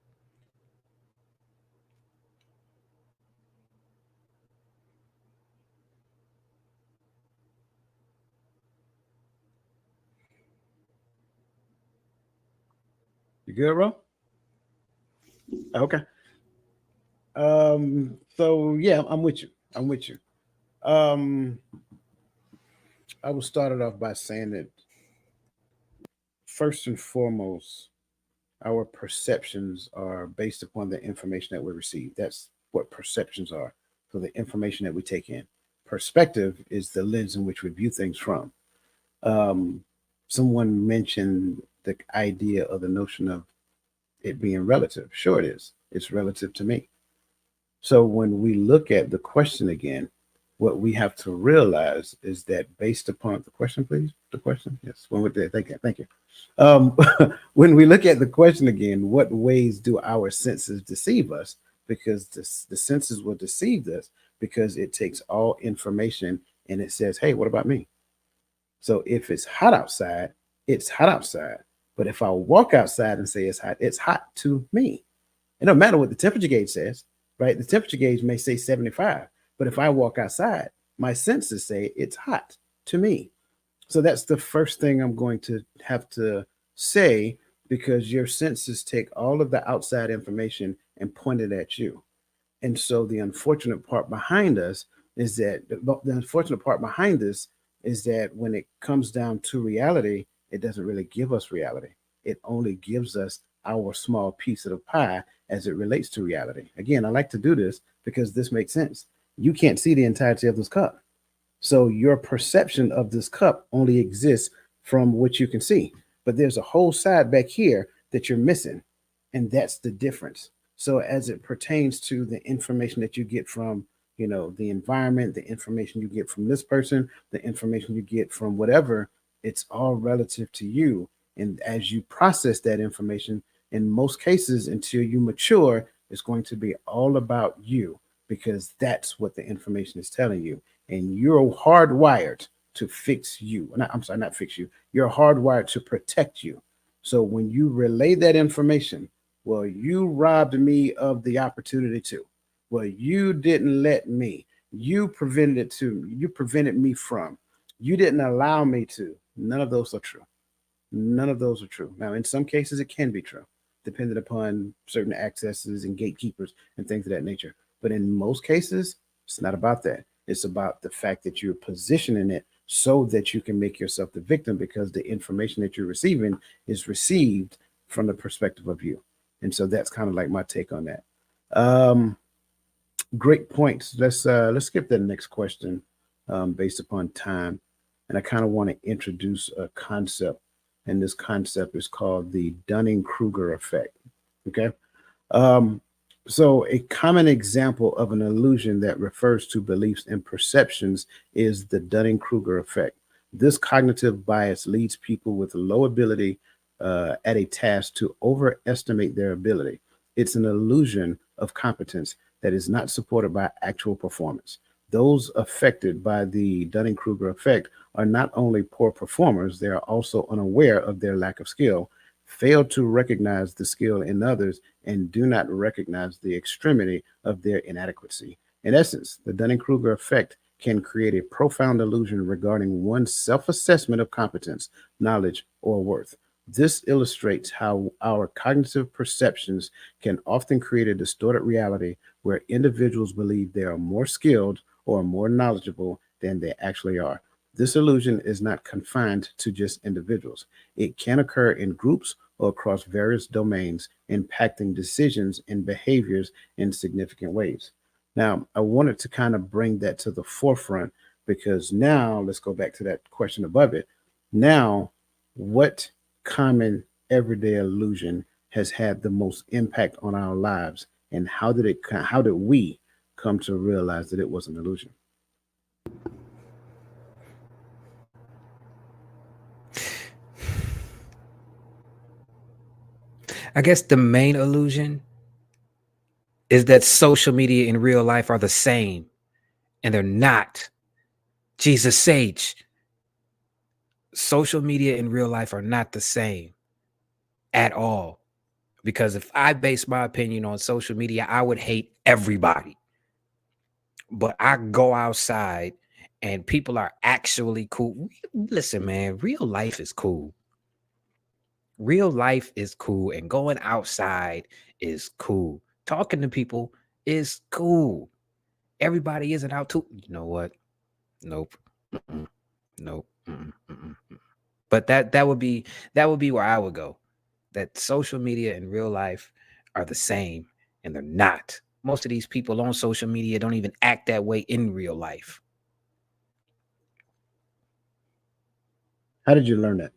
You good, Ro? Okay. So yeah, I'm with you. I will start it off by saying that first and foremost, our perceptions are based upon the information that we receive. That's what perceptions are. So the information that we take in. Perspective is the lens in which we view things from. Someone mentioned the idea of the notion of it being relative. Sure, it is. It's relative to me. So when we look at the question again, what we have to realize is that based upon the question, please, the question, yes, one with that. Thank you. When we look at the question again, what ways do our senses deceive us? Because the senses will deceive us because it takes all information and it says, hey, what about me? So if it's hot outside, it's hot outside. But if I walk outside and say it's hot to me. It don't matter what the temperature gauge says, right? The temperature gauge may say 75, but if I walk outside, my senses say it's hot to me. So that's the first thing I'm going to have to say, because your senses take all of the outside information and point it at you. And so the unfortunate part behind us is that when it comes down to reality, it doesn't really give us reality. It only gives us our small piece of the pie as it relates to reality. Again, I like to do this because this makes sense. you can't see the entirety of this cup. So your perception of this cup only exists from what you can see. But there's a whole side back here that you're missing. And that's the difference. So as it pertains to the information that you get from, the environment, the information you get from this person, the information you get from whatever, it's all relative to you. And as you process that information, in most cases, until you mature, it's going to be all about you because that's what the information is telling you. And you're hardwired to fix you. I'm sorry, not fix you. You're hardwired to protect you. So when you relay that information, well, you robbed me of the opportunity to. Well, you didn't let me. You prevented me from. You didn't allow me to. None of those are true. None of those are true. Now, in some cases, it can be true, depending upon certain accesses and gatekeepers and things of that nature. But in most cases, it's not about that. It's about the fact that you're positioning it so that you can make yourself the victim because the information that you're receiving is received from the perspective of you. And so that's kind of like my take on that. Great points. Let's skip that next question based upon time. And I kind of want to introduce a concept. And this concept is called the Dunning-Kruger effect. Okay. So a common example of an illusion that refers to beliefs and perceptions is the Dunning-Kruger effect. This cognitive bias leads people with low ability at a task to overestimate their ability. It's an illusion of competence that is not supported by actual performance. Those affected by the Dunning-Kruger effect are not only poor performers, they are also unaware of their lack of skill, fail to recognize the skill in others, and do not recognize the extremity of their inadequacy. In essence, the Dunning-Kruger effect can create a profound illusion regarding one's self-assessment of competence, knowledge, or worth. This illustrates how our cognitive perceptions can often create a distorted reality where individuals believe they are more skilled or more knowledgeable than they actually are. This illusion is not confined to just individuals. It can occur in groups or across various domains, impacting decisions and behaviors in significant ways. Now, I wanted to kind of bring that to the forefront because now let's go back to that question above it. Now, what common everyday illusion has had the most impact on our lives, and how did we come to realize that it was an illusion? I guess the main illusion is that social media and real life are the same, and they're not. Jesus Sage. Social media and real life are not the same at all. Because if I base my opinion on social media, I would hate everybody. But I go outside and people are actually cool. Listen, man, real life is cool. Real life is cool, and going outside is cool. Talking to people is cool. Everybody isn't out to, you know what? Nope. Mm-mm. Nope. Mm-mm. Mm-mm. But that would be where I would go. That social media and real life are the same, and they're not. Most of these people on social media don't even act that way in real life. How did you learn that?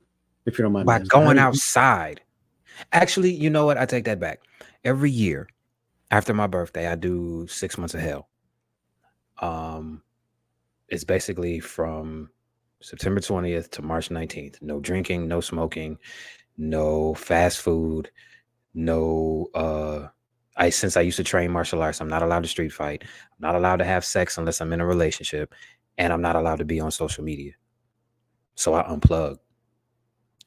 If you don't mind me By asking. going outside. Actually, you know what? I take that back. Every year after my birthday, I do 6 months of hell. It's basically from September 20th to March 19th. No drinking, no smoking, no fast food, no since I used to train martial arts, I'm not allowed to street fight. I'm not allowed to have sex unless I'm in a relationship, and I'm not allowed to be on social media. So I unplug,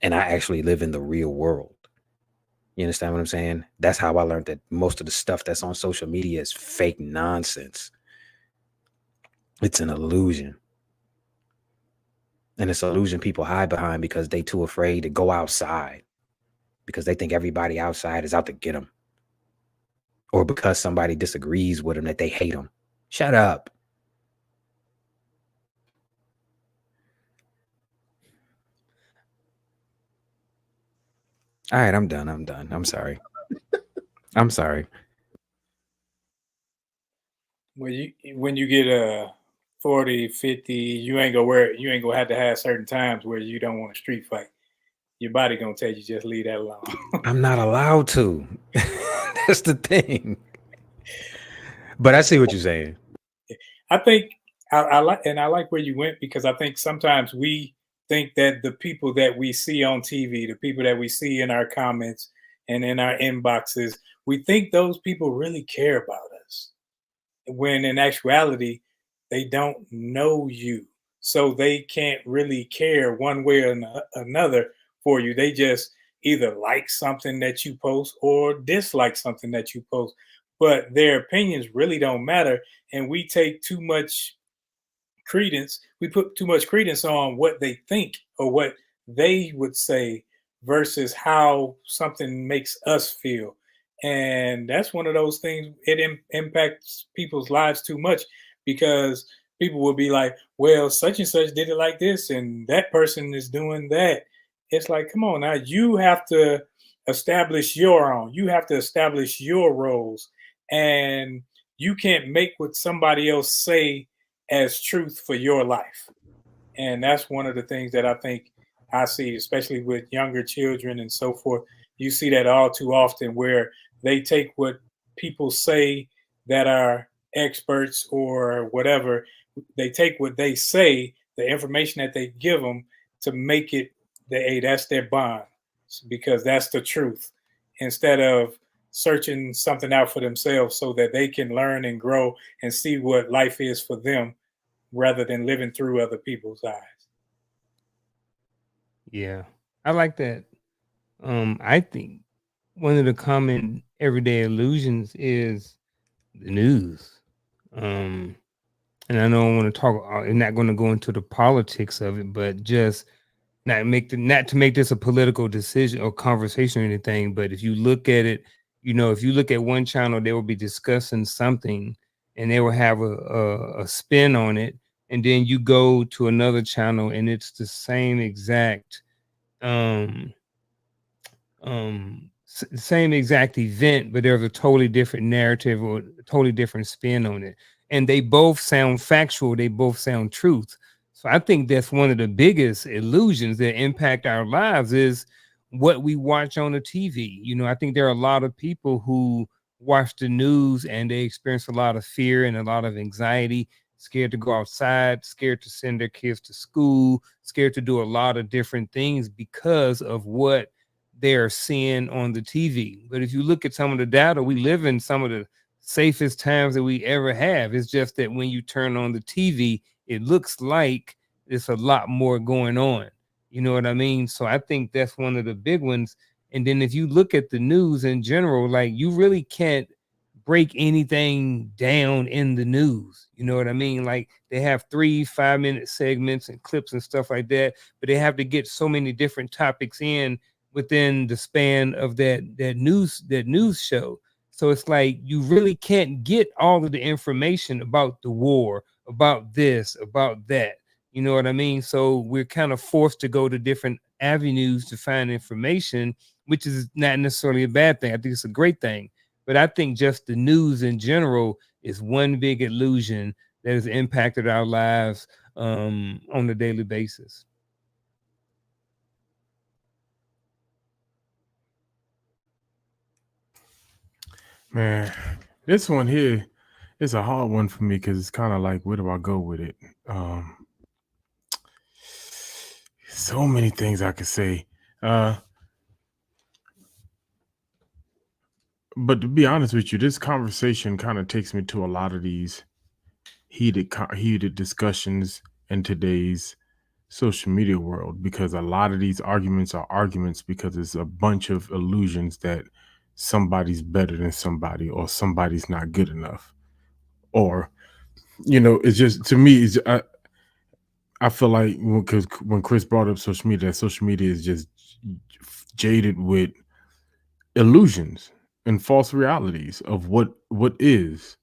and I actually live in the real world. You understand what I'm saying? That's how I learned that most of the stuff that's on social media is fake nonsense. It's an illusion. And it's an illusion people hide behind because they too afraid to go outside, because they think everybody outside is out to get them, or because somebody disagrees with them that they hate them. Shut up. All right, I'm done. I'm sorry. I'm sorry. When you get a 40, 50, you ain't gonna have to have certain times where you don't want a street fight. Your body gonna tell you just leave that alone. I'm not allowed to. That's the thing. But I see what you're saying. I think I like where you went, because I think sometimes we think that the people that we see on TV, the people that we see in our comments and in our inboxes, we think those people really care about us, when in actuality they don't know you, so they can't really care one way or another for you. They just either like something that you post or dislike something that you post, but their opinions really don't matter. And we take too much credence, we put too much credence on what they think or what they would say versus how something makes us feel. And that's one of those things, it impacts people's lives too much, because people will be like, well, such and such did it like this and that person is doing that. It's like, come on now, you have to establish your own, you have to establish your roles, and you can't make what somebody else say as truth for your life. And that's one of the things that I think I see, especially with younger children and so forth. You see that all too often, where they take what people say that are experts or whatever, they take what they say, the information that they give them, to make it hey, that's their bond, because that's the truth, instead of searching something out for themselves so that they can learn and grow and see what life is for them, rather than living through other people's eyes. Yeah, I like that. I think one of the common everyday illusions is the news. And I don't want to talk. I'm not going to go into the politics of it, but just not to make this a political decision or conversation or anything. But if you look at it, if you look at one channel, they will be discussing something, and they will have a spin on it, and then you go to another channel, and it's the same exact same exact event, but there's a totally different narrative or a totally different spin on it. And they both sound factual, they both sound truth. So I think that's one of the biggest illusions that impact our lives is what we watch on the TV. I think there are a lot of people who watch the news and they experience a lot of fear and a lot of anxiety, scared to go outside, scared to send their kids to school, scared to do a lot of different things because of what they're seeing on the TV. But if you look at some of the data, we live in some of the safest times that we ever have. It's just that when you turn on the TV, it looks like there's a lot more going on. You know what I mean? So I think that's one of the big ones. And then if you look at the news in general, like you really can't break anything down in the news. You know what I mean? Like they have 3-5 minute segments and clips and stuff like that, but they have to get so many different topics in within the span of that news show. So it's like you really can't get all of the information about the war, about this, about that. You know what I mean? So we're kind of forced to go to different avenues to find information, which is not necessarily a bad thing. I think it's a great thing. But I think just the news in general is one big illusion that has impacted our lives on a daily basis. Man, this one here is a hard one for me because it's kind of like, where do I go with it? So many things I could say. But to be honest with you, this conversation kind of takes me to a lot of these heated discussions in today's social media world, because a lot of these arguments are arguments because it's a bunch of illusions that somebody's better than somebody or somebody's not good enough. Or, it's just, to me, I feel like when Chris brought up social media is just jaded with illusions and false realities of what is,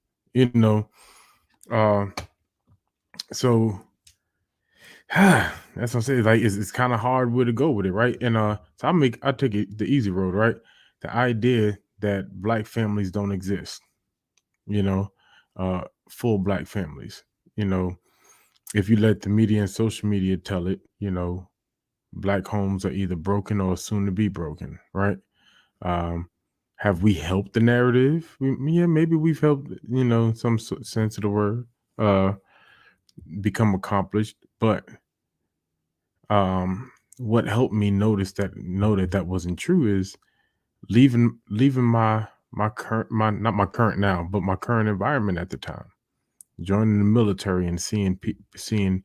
so that's what I'm saying. Like it's kind of hard where to go with it, right? And so I take it the easy road, right? The idea that Black families don't exist, full black families. You know, if you let the media and social media tell it, you know, black homes are either broken or soon to be broken, right? Um, have we helped the narrative? Yeah, maybe we've helped, you know, some sense of the word become accomplished. But what helped me know that that wasn't true is leaving my current my not my current now, but my current environment at the time, joining the military and seeing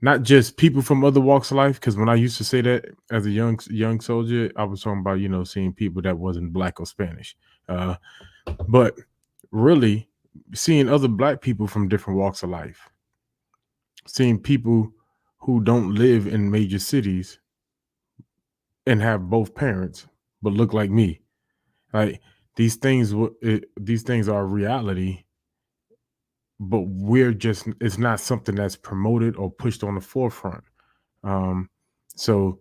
not just people from other walks of life. Because when I used to say that as a young soldier, I was talking about, you know, seeing people that wasn't black or Spanish, but really seeing other black people from different walks of life, seeing people who don't live in major cities and have both parents but look like me. Like these things are reality, but it's not something that's promoted or pushed on the forefront. Um, so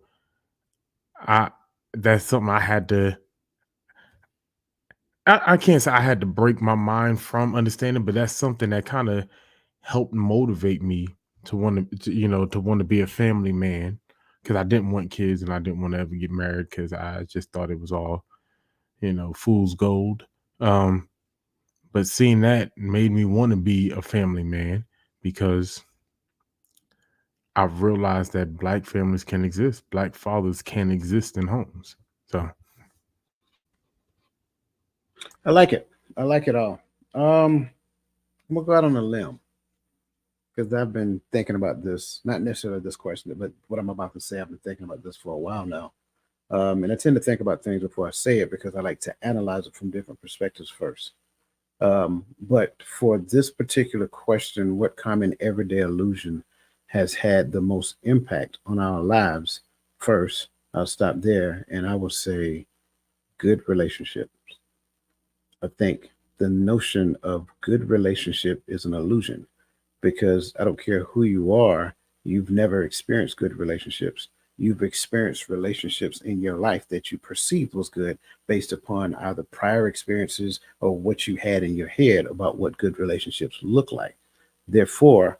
I that's something I had to. I can't say I had to break my mind from understanding, but that's something that kind of helped motivate me to want to be a family man, because I didn't want kids and I didn't want to ever get married because I just thought it was all, you know, fool's gold. Um, but seeing that made me want to be a family man, because I've realized that black families can exist, black fathers can exist in homes. So I like it. I like it all. I'm gonna go out on a limb because I've been thinking about this, not necessarily this question, but what I'm about to say. I've been thinking about this for a while now. And I tend to think about things before I say it because I like to analyze it from different perspectives first. But for this particular question, what common everyday illusion has had the most impact on our lives? First, I'll stop there and I will say good relationships. I think the notion of good relationship is an illusion because I don't care who you are, you've never experienced good relationships. You've experienced relationships in your life that you perceived was good based upon either prior experiences or what you had in your head about what good relationships look like. Therefore,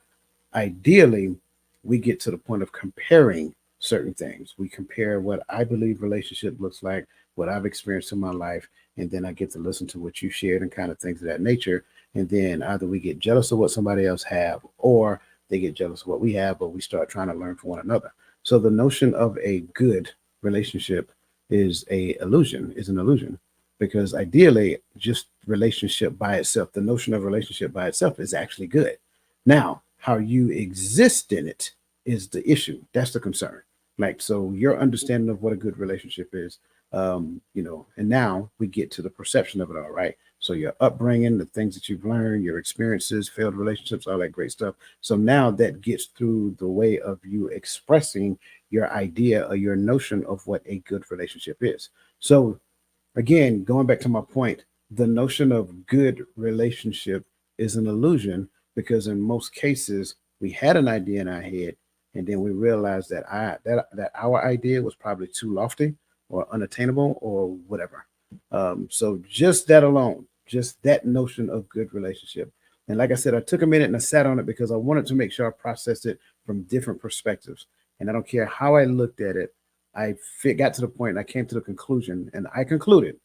ideally, we get to the point of comparing certain things. We compare what I believe relationship looks like, what I've experienced in my life, and then I get to listen to what you shared and kind of things of that nature. And then either we get jealous of what somebody else have, or they get jealous of what we have, but we start trying to learn from one another. So the notion of a good relationship is an illusion, because ideally, just relationship by itself, the notion of relationship by itself is actually good. Now, how you exist in it is the issue. That's the concern. Like, so your understanding of what a good relationship is, and now we get to the perception of it all, right? So your upbringing, the things that you've learned, your experiences, failed relationships, all that great stuff. So now that gets through the way of you expressing your idea or your notion of what a good relationship is. So again, going back to my point, the notion of good relationship is an illusion because in most cases we had an idea in our head and then we realized that that our idea was probably too lofty or unattainable or whatever. So just that alone, just that notion of good relationship. And like I said, I took a minute and I sat on it because I wanted to make sure I processed it from different perspectives. And I don't care how I looked at it, got to the point and I came to the conclusion and I concluded,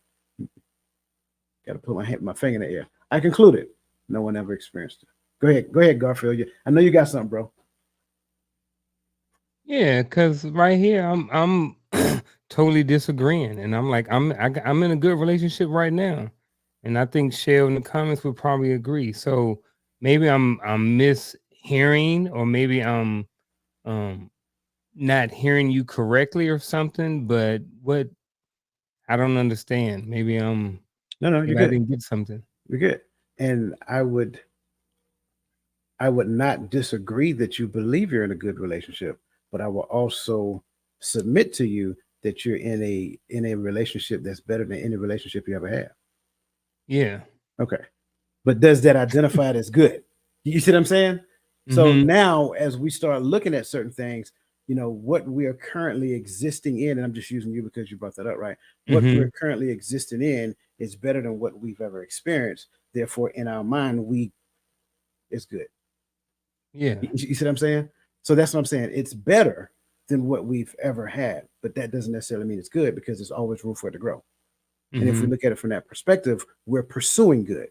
got to put my finger in the air. I concluded no one ever experienced it. Go ahead, Garfield. I know you got something, bro. Yeah, because right here I'm totally disagreeing, and I'm like I'm in a good relationship right now, and I think Shell in the comments would probably agree. So maybe I'm mishearing, or maybe I'm um not hearing you correctly or something. But what I don't understand. Maybe No, you're maybe I good. didn't get something. You're good. And I would not disagree that you believe you're in a good relationship, but I will also submit to you that you're in a relationship that's better than any relationship you ever had. Yeah. Okay. But does that identify it as good? You see what I'm saying? So Mhm. now as we start looking at certain things, what we are currently existing in, and I'm just using you because you brought that up, right? What we're Mhm. currently existing in is better than what we've ever experienced. Therefore, in our mind, we is good. Yeah. You see what I'm saying? So that's what I'm saying. It's better than what we've ever had, but that doesn't necessarily mean it's good because there's always room for it to grow. And if we Mhm. look at it from that perspective, we're pursuing good.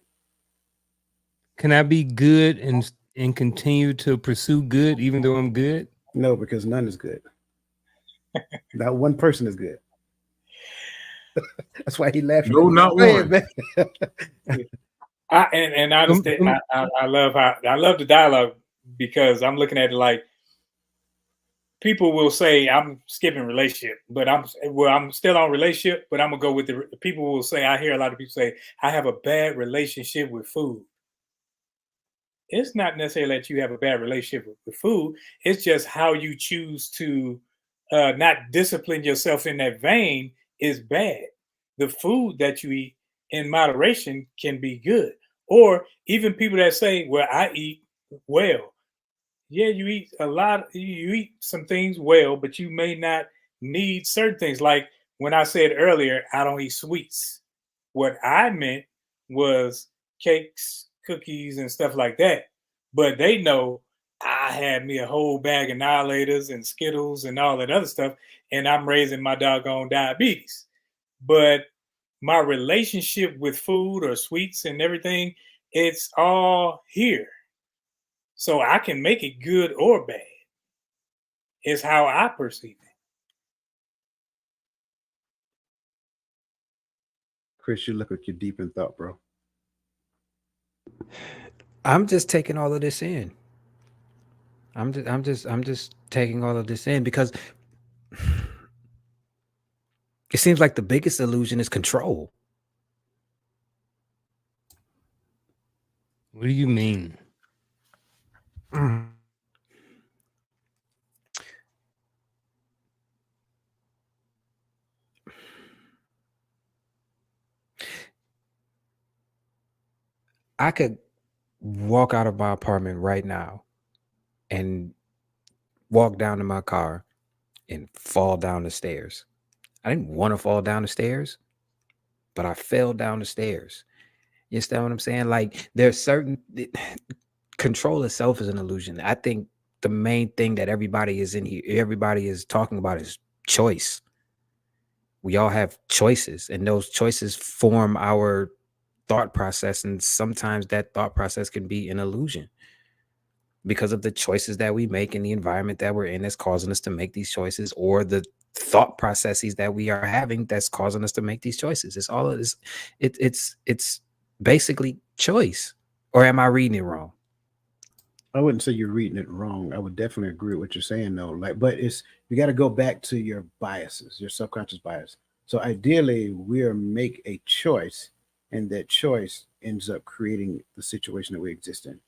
Can I be good and continue to pursue good even though I'm good? No, because none is good. Not one person is good. That's why he laughing. No, not Go ahead, one. man. I understand. I love the dialogue because I'm looking at it like people will say I'm skipping relationship, but I'm still on relationship, but I'm gonna go with the people will say I hear a lot of people say I have a bad relationship with food. It's not necessarily that you have a bad relationship with food. It's just how you choose to not discipline yourself in that vein is bad. The food that you eat in moderation can be good. Or even people that say, well, I eat well. Yeah, you eat a lot, you eat some things well, but you may not need certain things. Like when I said earlier, I don't eat sweets. What I meant was cakes, cookies, and stuff like that. But they know I had me a whole bag of annihilators and Skittles and all that other stuff, and I'm raising my doggone diabetes. But my relationship with food or sweets and everything, it's all here. So I can make it good or bad. It's how I perceive it. Chris, you look like you're deep in thought, bro. I'm just taking all of this in. I'm just taking all of this in because it seems like the biggest illusion is control. What do you mean? I could walk out of my apartment right now and walk down to my car and fall down the stairs. I didn't want to fall down the stairs, but I fell down the stairs. You understand what I'm saying? Like there's certain control itself is an illusion. I think the main thing that everybody is talking about is choice. We all have choices, and those choices form our thought process. And sometimes that thought process can be an illusion because of the choices that we make in the environment that we're in that's causing us to make these choices, or the thought processes that we are having that's causing us to make these choices. It's all of this. It's basically choice. Or am I reading it wrong? I wouldn't say you're reading it wrong. I would definitely agree with what you're saying, though. Like, but it's you got to go back to your biases, your subconscious bias. So ideally, we'll make a choice, and that choice ends up creating the situation that we exist in,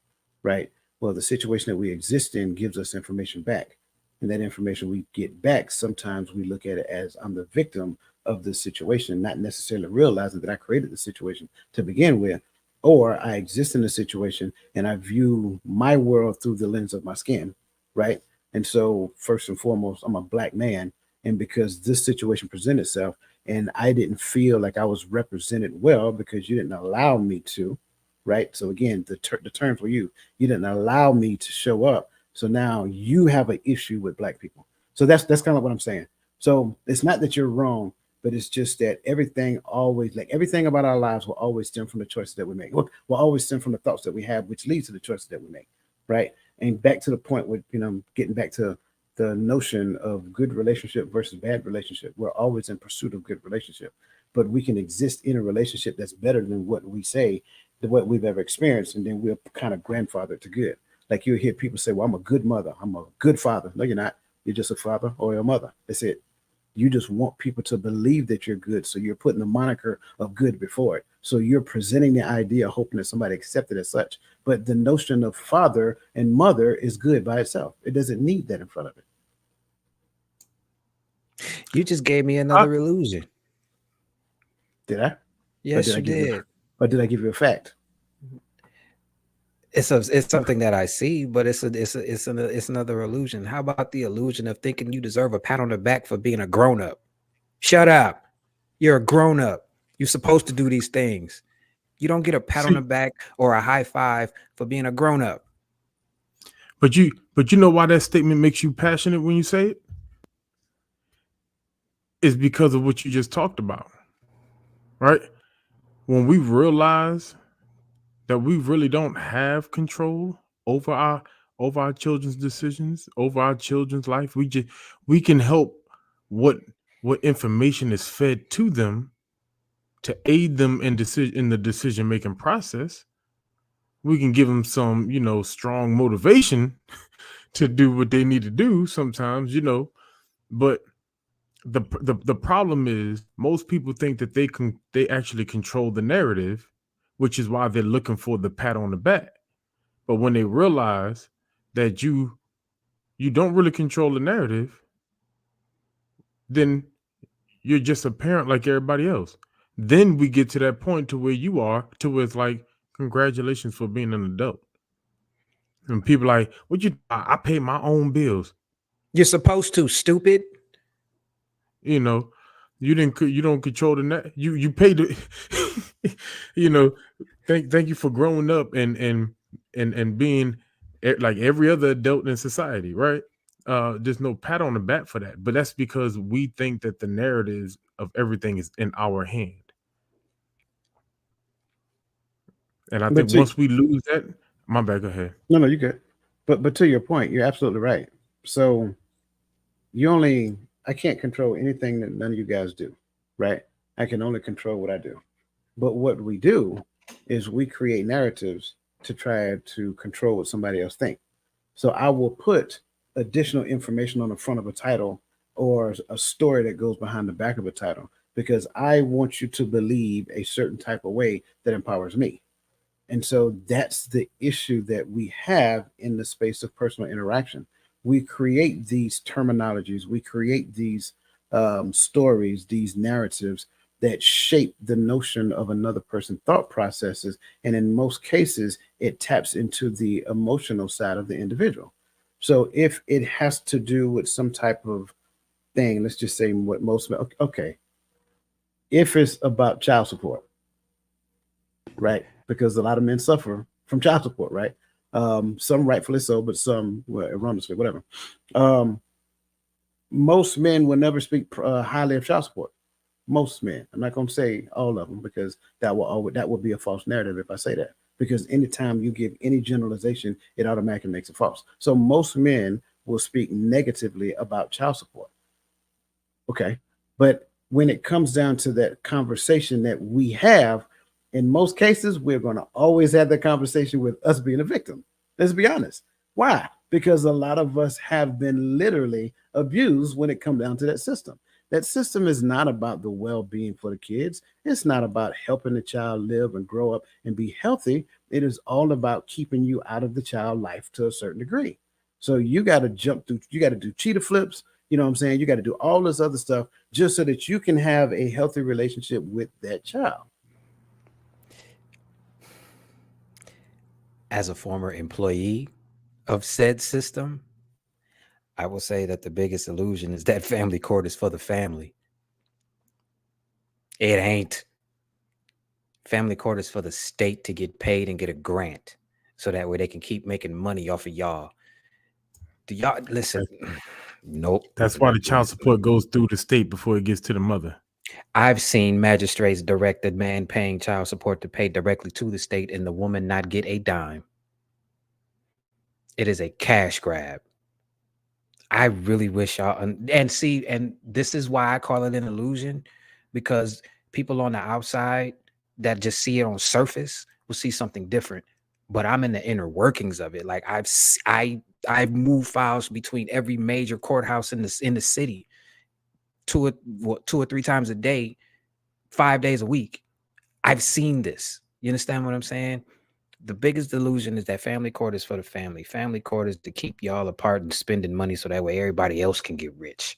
right? Well, the situation that we exist in gives us information back, and that information we get back, sometimes we look at it as I'm the victim of this situation, not necessarily realizing that I created the situation to begin with, or I exist in a situation and I view my world through the lens of my skin, right? And so, first and foremost, I'm a black man, and because this situation presented itself, and I didn't feel like I was represented well because you didn't allow me to, right? So again, the term for you, you didn't allow me to show up. So now you have an issue with black people. So that's kind of what I'm saying. So it's not that you're wrong, but it's just that everything always, like everything about our lives, will always stem from the choices that we make. Will always stem from the thoughts that we have, which leads to the choices that we make, right? And back to the point with getting back to the notion of good relationship versus bad relationship. We're always in pursuit of good relationship, but we can exist in a relationship that's better than what we say, than what we've ever experienced, and then we're kind of grandfathered to good. Like you hear people say, "Well, I'm a good mother. I'm a good father." No, you're not. You're just a father or a mother. That's it. You just want people to believe that you're good. So you're putting the moniker of good before it. So you're presenting the idea, hoping that somebody accepts it as such. But the notion of father and mother is good by itself. It doesn't need that in front of it. You just gave me another illusion. Did I? Yes, did I you give did. Or did I give you a fact? It's something that I see, but it's another illusion. How about the illusion of thinking you deserve a pat on the back for being a grown up? Shut up. You're a grown up. You're supposed to do these things. You don't get a pat on the back or a high five for being a grown up. But you know why that statement makes you passionate when you say it? It's because of what you just talked about, right? When we realize that we really don't have control over our children's decisions, over our children's life, we can help what information is fed to them to aid them in the decision making process. We can give them some, strong motivation to do what they need to do sometimes, but the problem is most people think that they actually control the narrative, which is why they're looking for the pat on the back. But when they realize that you don't really control the narrative, then you're just a parent like everybody else. Then we get to that point to where you are, to where it's like, congratulations for being an adult. And people like, I pay my own bills. You're supposed to, stupid. You don't control the net. You pay the thank you for growing up and being like every other adult in society, right? There's no pat on the back for that, but that's because we think that the narratives of everything is in our hand. And I think once we lose that, my bad, go ahead. No, you good. But to your point, you're absolutely right. So I can't control anything that none of you guys do, right? I can only control what I do. But what we do is we create narratives to try to control what somebody else thinks. So I will put additional information on the front of a title or a story that goes behind the back of a title because I want you to believe a certain type of way that empowers me. And so that's the issue that we have in the space of personal interaction. We create these terminologies, we create these stories, these narratives that shape the notion of another person's thought processes. And in most cases, it taps into the emotional side of the individual. So if it has to do with some type of thing, let's just say what most, okay, if it's about child support, right? Because a lot of men suffer from child support, right? Some rightfully so, but some erroneously, whatever. Most men will never speak highly of child support. Most men. I'm not going to say all of them because that will be a false narrative if I say that. Because anytime you give any generalization, it automatically makes it false. So most men will speak negatively about child support. Okay, but when it comes down to that conversation that we have, in most cases, we're going to always have that conversation with us being a victim. Let's be honest. Why? Because a lot of us have been literally abused when it comes down to that system. That system is not about the well-being for the kids. It's not about helping the child live and grow up and be healthy. It is all about keeping you out of the child life to a certain degree. So you got to jump through, you got to do cheetah flips. You know what I'm saying? You got to do all this other stuff just so that you can have a healthy relationship with that child. As a former employee of said system, I will say that the biggest illusion is that family court is for the family. It ain't. Family court is for the state to get paid and get a grant so that way they can keep making money off of y'all. Do y'all listen? Nope. That's why the child support goes through the state before it gets to the mother. I've seen magistrates direct the man paying child support to pay directly to the state and the woman not get a dime. It is a cash grab. I really wish y'all and this is why I call it an illusion, because people on the outside that just see it on surface will see something different. But I'm in the inner workings of it. Like I've moved files between every major courthouse in the city 2 or 3 times a day, 5 days a week. I've seen this. You understand what I'm saying? The biggest delusion is that family court is for the family. Family court is to keep y'all apart and spending money so that way everybody else can get rich.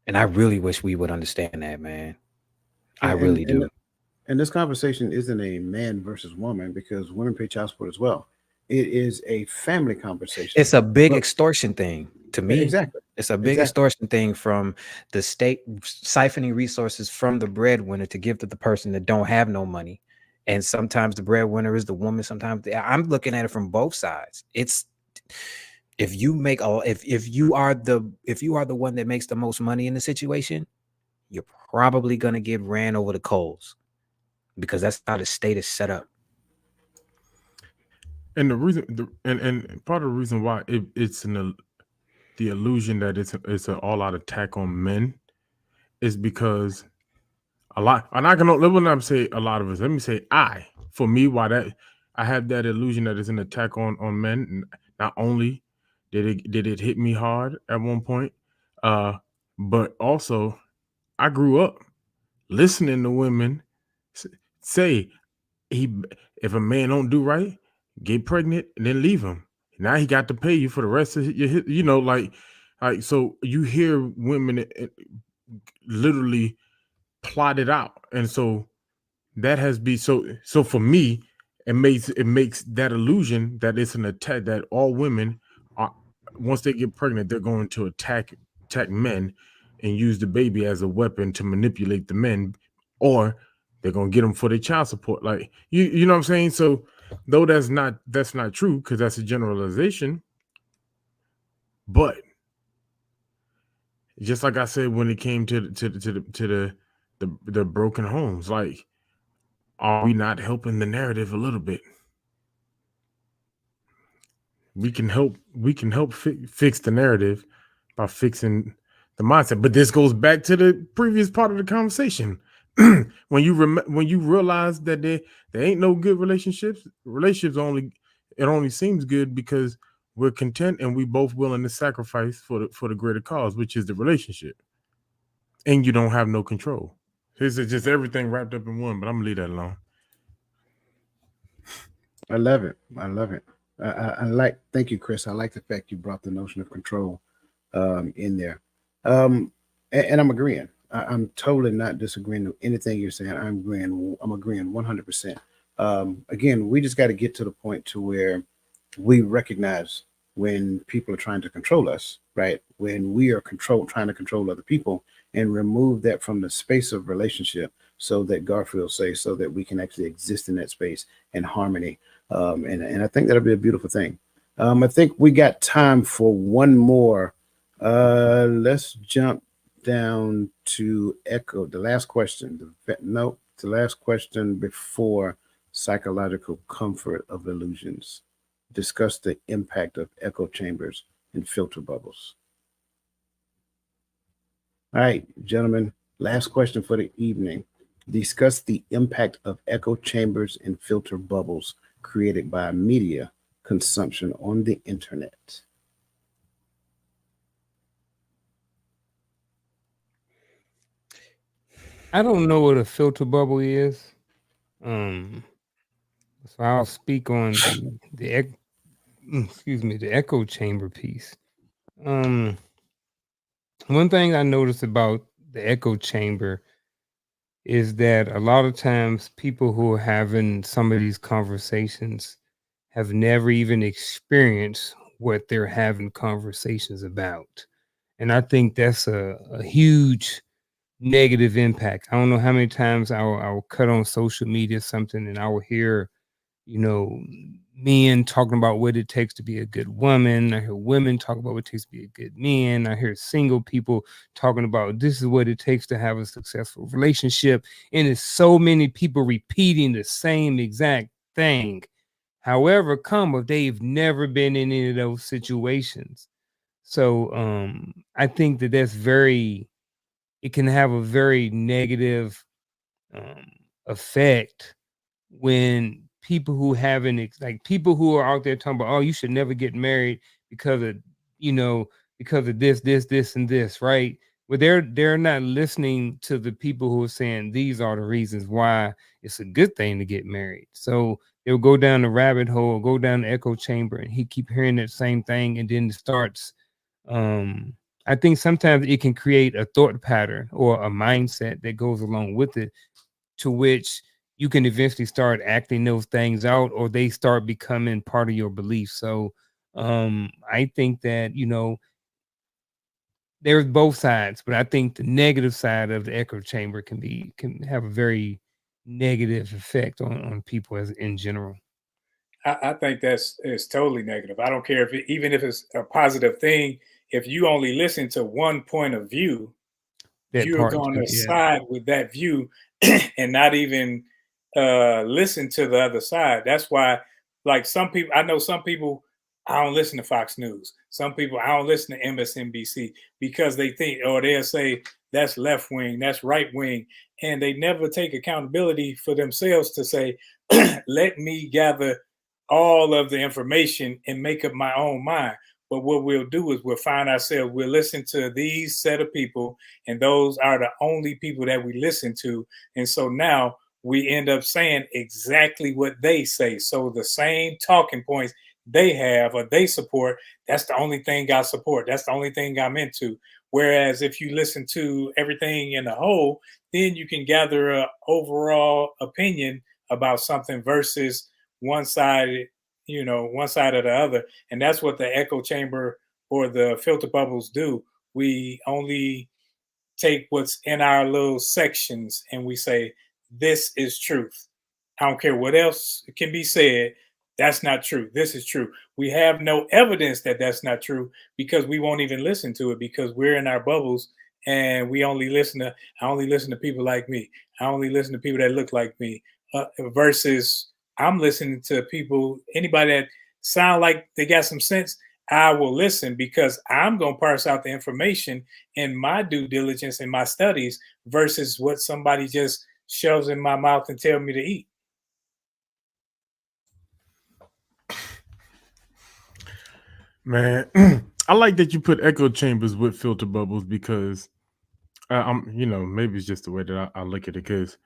And I really wish we would understand that, man. I really do. And this conversation isn't a man versus woman because women pay child support as well. It is a family conversation. It's a big extortion thing to me. Exactly. It's a big extortion thing from the state siphoning resources from the breadwinner to give to the person that don't have no money. And sometimes the breadwinner is the woman. Sometimes I'm looking at it from both sides. It's if you make if you are the one that makes the most money in the situation, you're probably gonna get ran over the coals because that's how the state is set up. And the reason, and part of the reason why it's the illusion that it's an all-out attack on men is because a lot. I'm not gonna let me say a lot of us. Let me say for me, why that I have that illusion that it's an attack on men. And not only did it hit me hard at one point, but also I grew up listening to women say if a man don't do right, get pregnant and then leave him. Now he got to pay you for the rest of your, like so you hear women literally plot it out, and so that has been so for me, it makes that illusion that it's an attack, that all women are, once they get pregnant, they're going to attack men and use the baby as a weapon to manipulate the men, or they're gonna get them for their child support. Like you know what I'm saying? So though that's not true, because that's a generalization, but just like I said when it came to the broken homes, like, are we not helping the narrative a little bit? We can help fix the narrative by fixing the mindset. But this goes back to the previous part of the conversation. when you realize that there ain't no good relationships only seems good because we're content and we both willing to sacrifice for the greater cause, which is the relationship, and you don't have no control. This is just everything wrapped up in one, but I'm gonna leave that alone. I love it. I like, thank you, Chris. I like the fact you brought the notion of control in there. And I'm agreeing. I'm totally not disagreeing with anything you're saying. I'm agreeing 100%. Again, we just got to get to the point to where we recognize when people are trying to control us, right? When we are trying to control other people, and remove that from the space of relationship, so that Garfield says, so that we can actually exist in that space in harmony. And I think that'll be a beautiful thing. I think we got time for one more. Let's jump down to Echo. The last question. The last question before psychological comfort of illusions. Discuss the impact of echo chambers and filter bubbles. All right, gentlemen, last question for the evening. Discuss the impact of echo chambers and filter bubbles created by media consumption on the internet. I don't know what a filter bubble is. So I'll speak on the echo chamber piece. One thing I noticed about the echo chamber is that a lot of times people who are having some of these conversations have never even experienced what they're having conversations about. And I think that's a huge negative impact. I don't know how many times I'll cut on social media something and I will hear, men talking about what it takes to be a good woman. I hear women talk about what it takes to be a good man. I hear single people talking about this is what it takes to have a successful relationship. And it's so many people repeating the same exact thing. However, they've never been in any of those situations. So I think that it can have a very negative effect when people who haven't, like people who are out there talking about, oh, you should never get married because of this and this, right? But they're not listening to the people who are saying these are the reasons why it's a good thing to get married. So they'll go down the rabbit hole, go down the echo chamber, and he keep hearing that same thing, and then it starts. I think sometimes it can create a thought pattern or a mindset that goes along with it, to which you can eventually start acting those things out, or they start becoming part of your belief. So I think that, there's both sides, but I think the negative side of the echo chamber can have a very negative effect on people as in general. I think it's totally negative. I don't care if even if it's a positive thing. If you only listen to one point of view, That you're part going too, to yeah. side with that view and not even listen to the other side. That's why, like some people, I know some people, I don't listen to Fox News. Some people, I don't listen to MSNBC because they think, or they'll say that's left wing, that's right wing, and they never take accountability for themselves to say, let me gather all of the information and make up my own mind. But what we'll do is we'll find ourselves, we'll listen to these set of people, and those are the only people that we listen to. And so now we end up saying exactly what they say. So the same talking points they have or they support, that's the only thing I support. That's the only thing I'm into. Whereas if you listen to everything in the whole, then you can gather an overall opinion about something versus one side, one side or the other. And that's what the echo chamber or the filter bubbles do. We only take what's in our little sections and we say, this is truth. I don't care what else can be said. That's not true. This is true. We have no evidence that that's not true because we won't even listen to it because we're in our bubbles and I only listen to people like me. I only listen to people that look like me versus I'm listening to people, anybody that sound like they got some sense. I will listen because I'm going to parse out the information in my due diligence in my studies versus what somebody just shoves in my mouth and tell me to eat. Man, I like that you put echo chambers with filter bubbles because maybe it's just the way that I look at it, because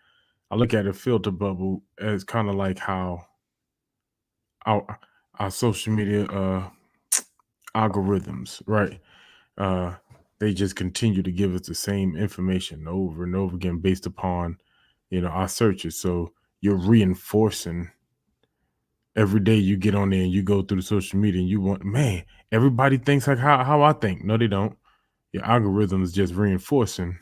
I look at a filter bubble as kind of like how our social media algorithms, right? They just continue to give us the same information over and over again based upon, our searches. So you're reinforcing every day you get on there and you go through the social media and you want, man, everybody thinks like how I think. No, they don't. Your algorithm is just reinforcing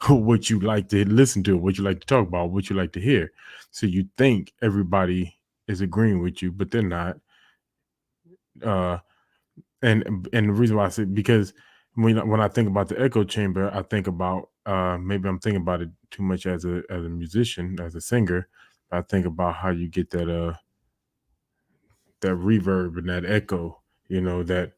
what you like to listen to, what you like to talk about, what you like to hear. So you think everybody is agreeing with you, but they're not. And the reason why I say, because when I think about the echo chamber, I think about maybe I'm thinking about it too much as a musician, as a singer. I think about how you get that reverb and that echo, that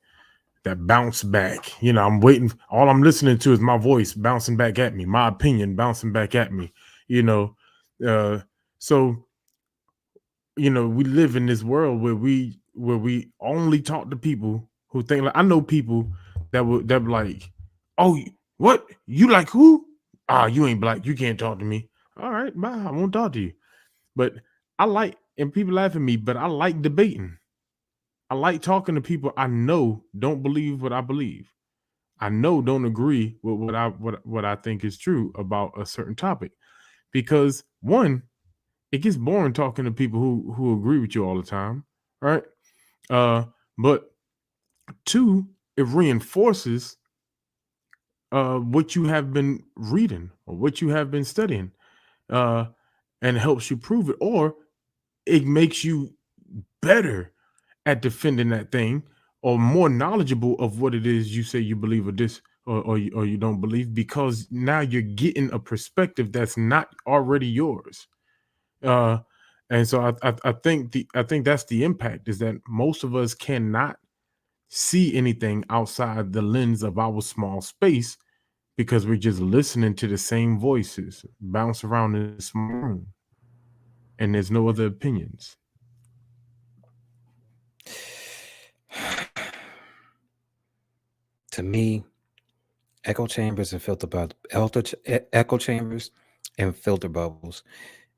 bounce back. I'm waiting. All I'm listening to is my voice bouncing back at me, my opinion bouncing back at me. So we live in this world where we only talk to people who think like, I know people that would like, oh, what, you like who? You ain't black, you can't talk to me. All right, bye, I won't talk to you. But and people laugh at me, but I like debating. I like talking to people I know don't believe what I believe. I know don't agree with what I think is true about a certain topic. Because one, it gets boring talking to people who agree with you all the time, right? But two, it reinforces what you have been reading or what you have been studying, and helps you prove it, or it makes you better at defending that thing or more knowledgeable of what it is you say you believe or you don't believe, because now you're getting a perspective that's not already yours. And so I think that's the impact, is that most of us cannot see anything outside the lens of our small space because we're just listening to the same voices bounce around in this room, and there's no other opinions. To me, echo chambers and echo chambers and filter bubbles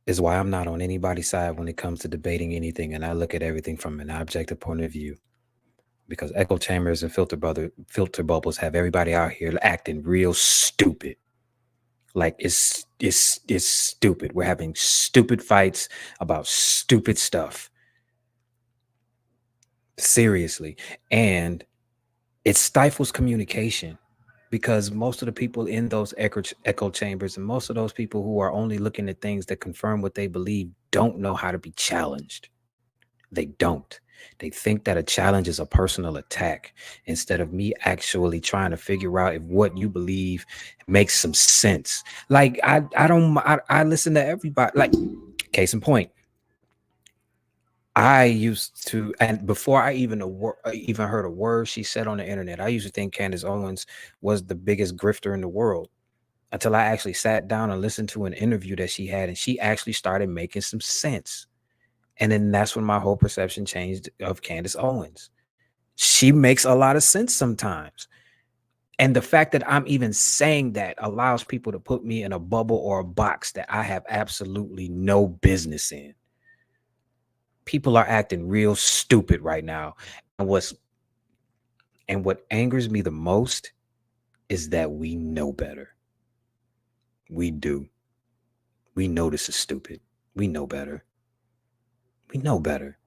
is why I'm not on anybody's side when it comes to debating anything, and I look at everything from an objective point of view. Because echo chambers and filter bubbles have everybody out here acting real stupid. Like it's stupid. We're having stupid fights about stupid stuff. Seriously. And it stifles communication because most of the people in those echo chambers and most of those people who are only looking at things that confirm what they believe don't know how to be challenged. They don't. They think that a challenge is a personal attack instead of me actually trying to figure out if what you believe makes some sense. Like I listen to everybody. Like, case in point, I used to, and before I even heard a word she said on the internet, I used to think Candace Owens was the biggest grifter in the world until I actually sat down and listened to an interview that she had, and she actually started making some sense. And then that's when my whole perception changed of Candace Owens. She makes a lot of sense sometimes. And the fact that I'm even saying that allows people to put me in a bubble or a box that I have absolutely no business in. People are acting real stupid right now. And what angers me the most is that we know better. We do. We know this is stupid. We know better. We know better.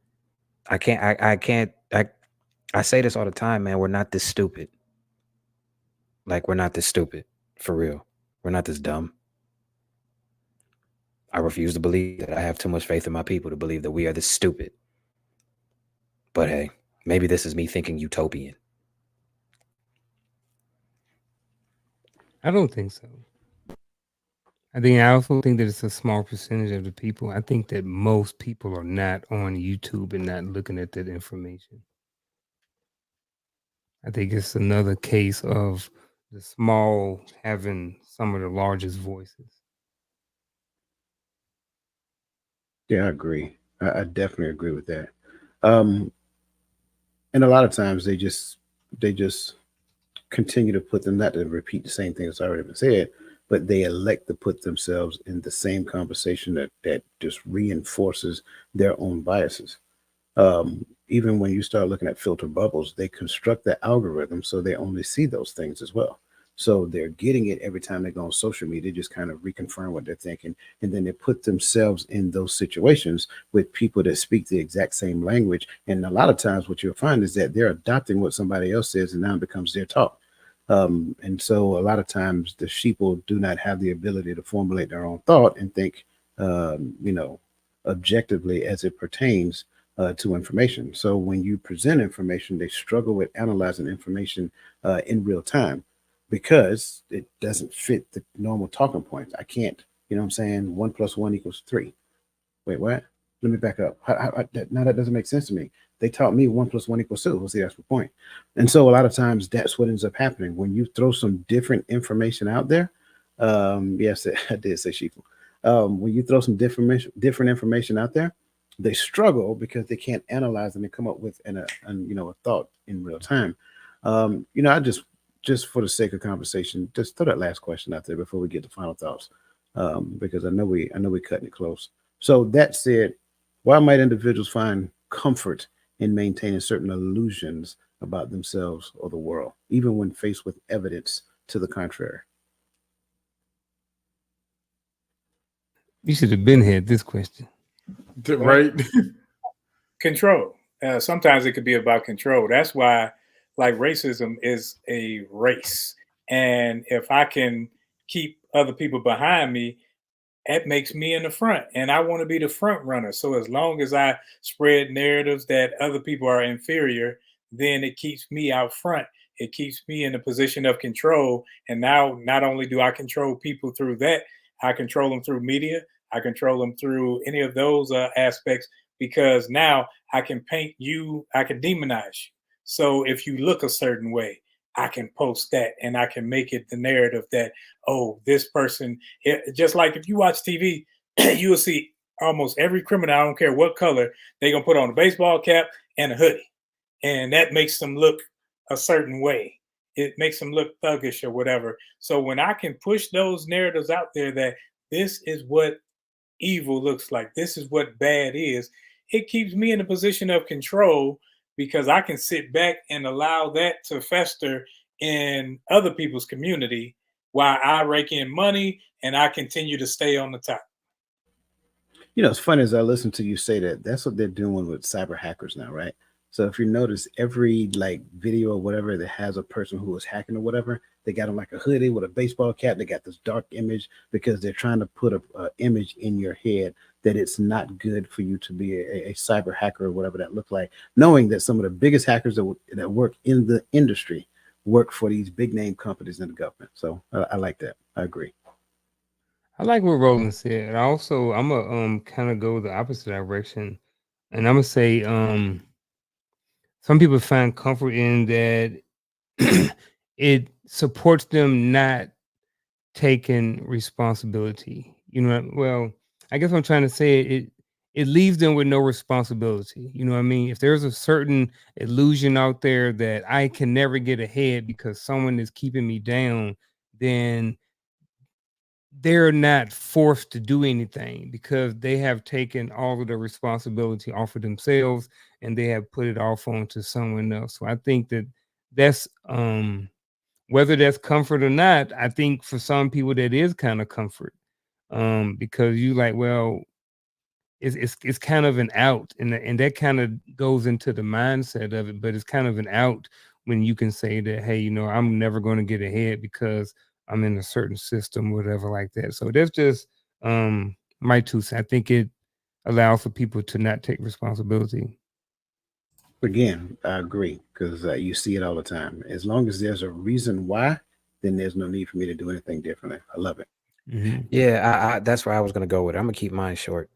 I say this all the time, man. We're not this stupid. Like, we're not this stupid. For real. We're not this dumb. I refuse to believe that. I have too much faith in my people to believe that we are this stupid. But hey, maybe this is me thinking utopian. I don't think so. I also think that it's a small percentage of the people. I think that most people are not on YouTube and not looking at that information. I think it's another case of the small having some of the largest voices. Yeah, I agree. I definitely agree with that. And a lot of times they just continue to put them, not to repeat the same thing that's already been said, but they elect to put themselves in the same conversation that just reinforces their own biases. Even when you start looking at filter bubbles, they construct the algorithm so they only see those things as well. So they're getting it every time they go on social media, just kind of reconfirm what they're thinking. And then they put themselves in those situations with people that speak the exact same language. And a lot of times what you'll find is that they're adopting what somebody else says and now it becomes their talk. And so a lot of times the sheeple do not have the ability to formulate their own thought and think, objectively as it pertains to information. So when you present information, they struggle with analyzing information in real time because it doesn't fit the normal talking points. I can't, you know what I'm saying? 1 + 1 = 3. Wait, what? Let me back up. Now that doesn't make sense to me. They taught me 1 + 1 = 2. Well, see, that's the point. And so a lot of times that's what ends up happening when you throw some different information out there. Yes, I did say sheeple. When you throw some different information out there, they struggle because they can't analyze and come up with a thought in real time. I just for the sake of conversation, just throw that last question out there before we get to final thoughts, because I know we're cutting it close. So that said, why might individuals find comfort in maintaining certain illusions about themselves or the world, even when faced with evidence to the contrary? You should have been here this question. Right? Control. Sometimes it could be about control. That's why, like, racism is a race. And if I can keep other people behind me, that makes me in the front. And I want to be the front runner. So as long as I spread narratives that other people are inferior, then it keeps me out front. It keeps me in a position of control. And now not only do I control people through that, I control them through media. I control them through any of those aspects, because now I can paint you, I can demonize you. So if you look a certain way, I can post that and I can make it the narrative that, oh, this person, just like if you watch TV, you will see almost every criminal, I don't care what color, they're going to put on a baseball cap and a hoodie. And that makes them look a certain way. It makes them look thuggish or whatever. So when I can push those narratives out there that this is what evil looks like, this is what bad is, it keeps me in a position of control, because I can sit back and allow that to fester in other people's community while I rake in money and I continue to stay on the top. It's funny as I listen to you say that, that's what they're doing with cyber hackers now, right? So if you notice, every like video or whatever that has a person who is hacking or whatever, they got on like a hoodie with a baseball cap. They got this dark image because they're trying to put a image in your head that it's not good for you to be a cyber hacker or whatever that looks like, knowing that some of the biggest hackers that work in the industry work for these big name companies in the government. So I like that. I agree. I like what Roland said. Also, I'm gonna kind of go the opposite direction, and I'm gonna say some people find comfort in that it supports them not taking responsibility. You know, well, I guess what I'm trying to say it leaves them with no responsibility. You know what I mean? If there's a certain illusion out there that I can never get ahead because someone is keeping me down, then they're not forced to do anything because they have taken all of the responsibility off of themselves and they have put it off onto someone else. So I think that that's whether that's comfort or not, I think for some people that is kind of comfort. Because you like, well, it's kind of an out, and that kind of goes into the mindset of it, but it's kind of an out when you can say that, hey, you know, I'm never going to get ahead because I'm in a certain system, whatever like that. So that's just my 2 cents. I think it allows for people to not take responsibility. Again, I agree because you see it all the time. As long as there's a reason why, then there's no need for me to do anything differently. I love it. Mm-hmm. Yeah, I that's where I was gonna go with it. I'm gonna keep mine short.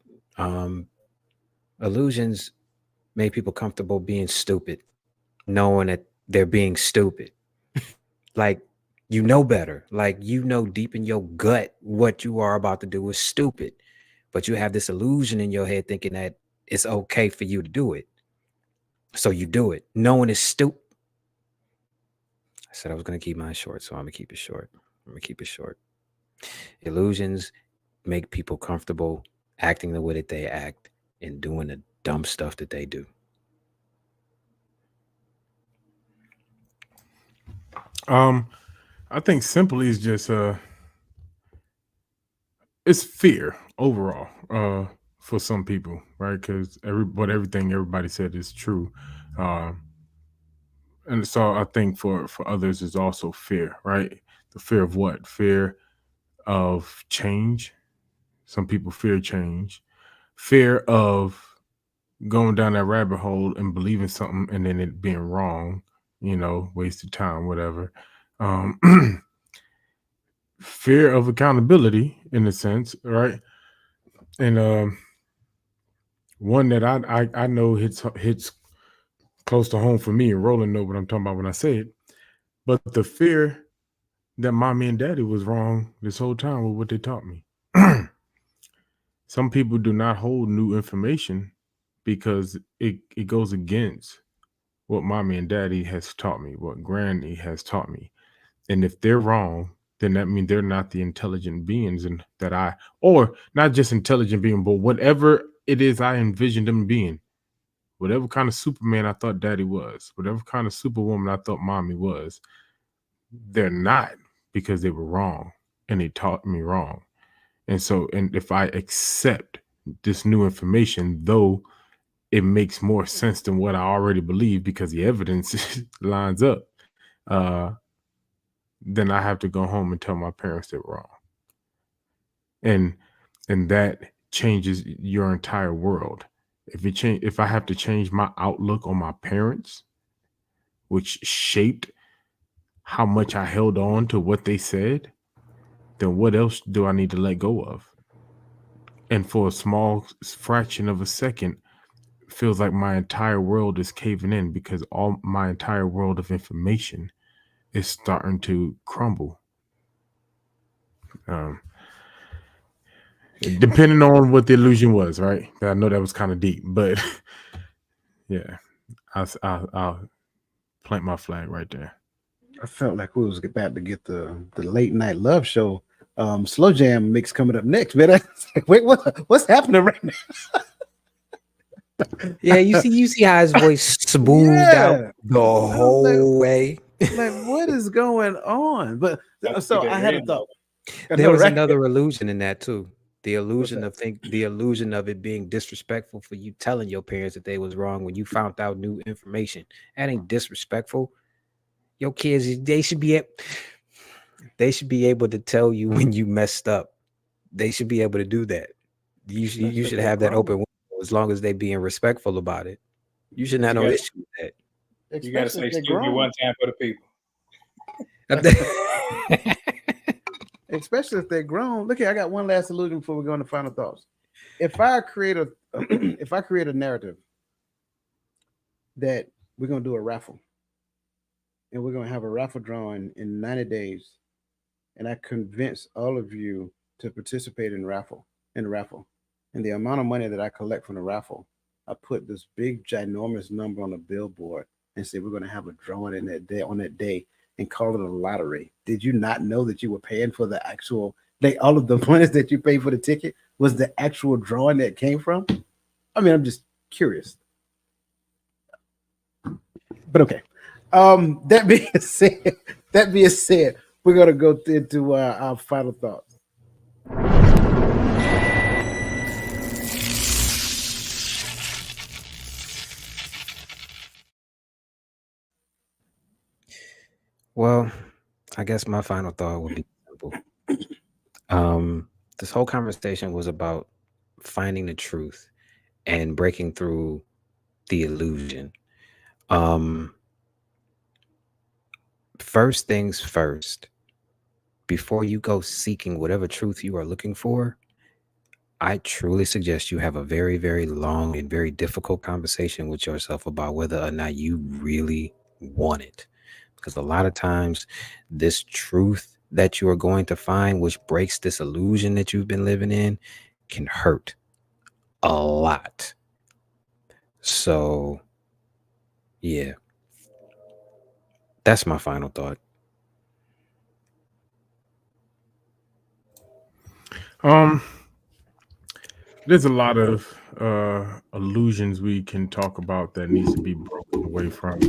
Illusions make people comfortable being stupid, knowing that they're being stupid. Like, you know better. Like, you know deep in your gut what you are about to do is stupid. But you have this illusion in your head thinking that it's okay for you to do it. So you do it, knowing it's stupid. I said I was gonna keep mine short, so I'm gonna keep it short. Illusions make people comfortable acting the way that they act and doing the dumb stuff that they do. I think simply is just it's fear overall for some people, right? Because everything everybody said is true, and so I think for others is also fear, right? The fear of what? Fear of change. Some people fear change, fear of going down that rabbit hole and believing something and then it being wrong, you know, wasted time, whatever. Fear of accountability in a sense, right? And one that I know hits close to home for me, and Roland know what I'm talking about when I say it. But the fear that mommy and daddy was wrong this whole time with what they taught me. Some people do not hold new information because it goes against what mommy and daddy has taught me, what granny has taught me. And if they're wrong, then that means they're not the intelligent beings and or not just intelligent being, but whatever it is I envisioned them being, whatever kind of Superman I thought daddy was, whatever kind of Superwoman I thought mommy was, they're not, because they were wrong and they taught me wrong. And so, and if I accept this new information, though it makes more sense than what I already believe because the evidence lines up, then I have to go home and tell my parents they were wrong. And that changes your entire world. If I have to change my outlook on my parents, which shaped how much I held on to what they said, then what else do I need to let go of? And for a small fraction of a second, feels like my entire world is caving in because all my entire world of information is starting to crumble. Depending on what the illusion was, right? I know that was kind of deep, but yeah, I'll plant my flag right there. I felt like we was about to get the late night love show slow jam mix coming up next, man. Wait, what's happening right now? Yeah, you see how his voice smoothed out the whole way. Like, what is going on? But so I had a thought. There was another illusion in that too. The illusion of it being disrespectful for you telling your parents that they was wrong when you found out new information. That ain't disrespectful. Your kids, they should be able to tell you when you messed up. They should be able to do that. You Especially if should they're have that grown. open window as long as they being respectful about it. You shouldn't have no gotta- issue with that. You got to Especially say if they're "excuse me" grown. one time for the people. Especially if they're grown. Look here, I got one last illusion before we go into final thoughts. If I create a if I create a narrative that we're gonna do a raffle, and we're gonna have a raffle drawing in 90 days, and I convince all of you to participate in the raffle, and the amount of money that I collect from the raffle, I put this big ginormous number on a billboard and say we're gonna have a drawing in that day on that day and call it a lottery. Did you not know that you were paying for the actual all of the monies that you paid for the ticket was the actual drawing that came from? I mean, I'm just curious. But okay. That being said, we're gonna go into our final thoughts. Well, I guess my final thought would be simple. This whole conversation was about finding the truth and breaking through the illusion. First things first, before you go seeking whatever truth you are looking for, I truly suggest you have a very, very long and very difficult conversation with yourself about whether or not you really want it. Because a lot of times, this truth that you are going to find, which breaks this illusion that you've been living in, can hurt a lot. So, yeah, that's my final thought. There's a lot of illusions we can talk about that needs to be broken away from.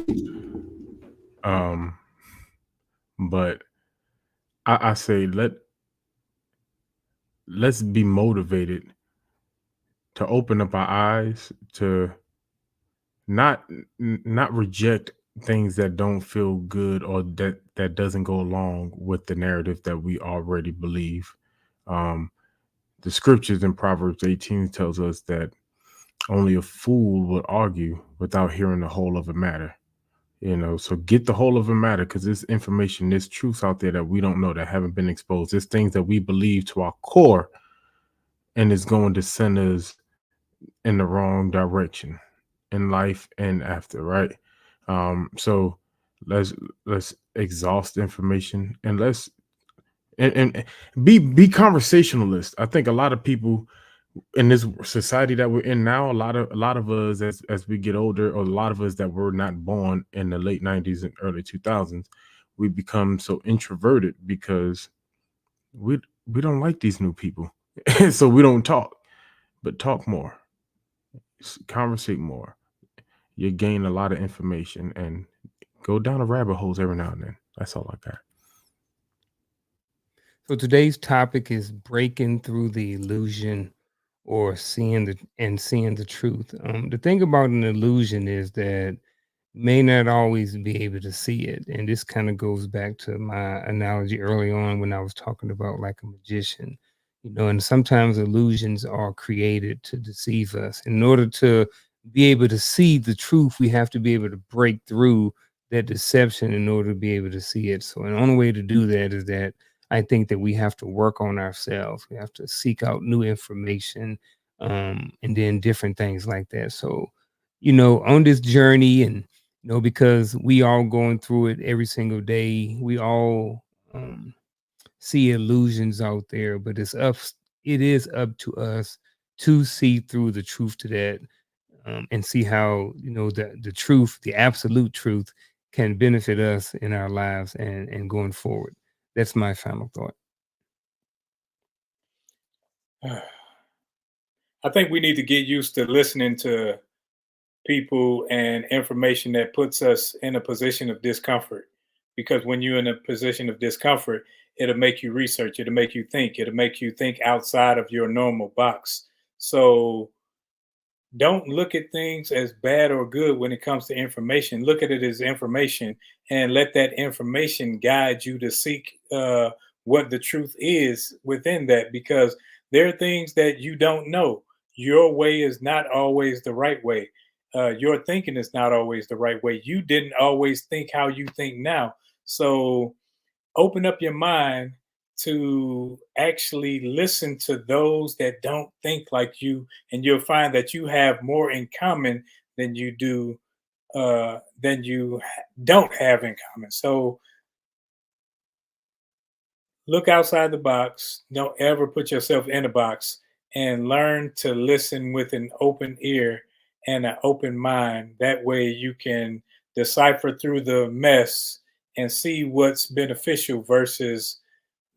But I say let's be motivated to open up our eyes to not reject things that don't feel good or that doesn't go along with the narrative that we already believe. The scriptures in Proverbs 18 tells us that only a fool would argue without hearing the whole of a matter. So get the whole of a matter, because there's information, there's truths out there that we don't know, that haven't been exposed. There's things that we believe to our core, and it's going to send us in the wrong direction in life and after, right? So let's exhaust information, and let's and be conversationalist. I think a lot of people in this society that we're in now, a lot of us as we get older, or a lot of us that were not born in the late 90s and early 2000s, we become so introverted because we don't like these new people. So we don't talk, but talk more, conversate more. You gain a lot of information and go down the rabbit holes every now and then. That's all I got. So today's topic is breaking through the illusion or seeing the truth. The thing about an illusion is that you may not always be able to see it. And this kind of goes back to my analogy early on when I was talking about like a magician, and sometimes illusions are created to deceive us. In order to be able to see the truth, we have to be able to break through that deception in order to be able to see it. So the only way to do that is that I think that we have to work on ourselves. We have to seek out new information, and then different things like that. So, on this journey, and because we all going through it every single day, we all see illusions out there, but it is up to us to see through the truth to that, and see how the truth, the absolute truth, can benefit us in our lives and going forward. That's my final thought. I think we need to get used to listening to people and information that puts us in a position of discomfort. because when you're in a position of discomfort, it'll make you research, it'll make you think, it'll make you think outside of your normal box. So don't look at things as bad or good when it comes to information. Look at it as information and let that information guide you to seek what the truth is within that, because there are things that you don't know. Your way is not always the right way. Your thinking is not always the right way. You didn't always think how you think now. So open up your mind to actually listen to those that don't think like you, and you'll find that you have more in common than you do don't have in common. So look outside the box. Don't ever put yourself in a box, and learn to listen with an open ear and an open mind. That way you can decipher through the mess and see what's beneficial versus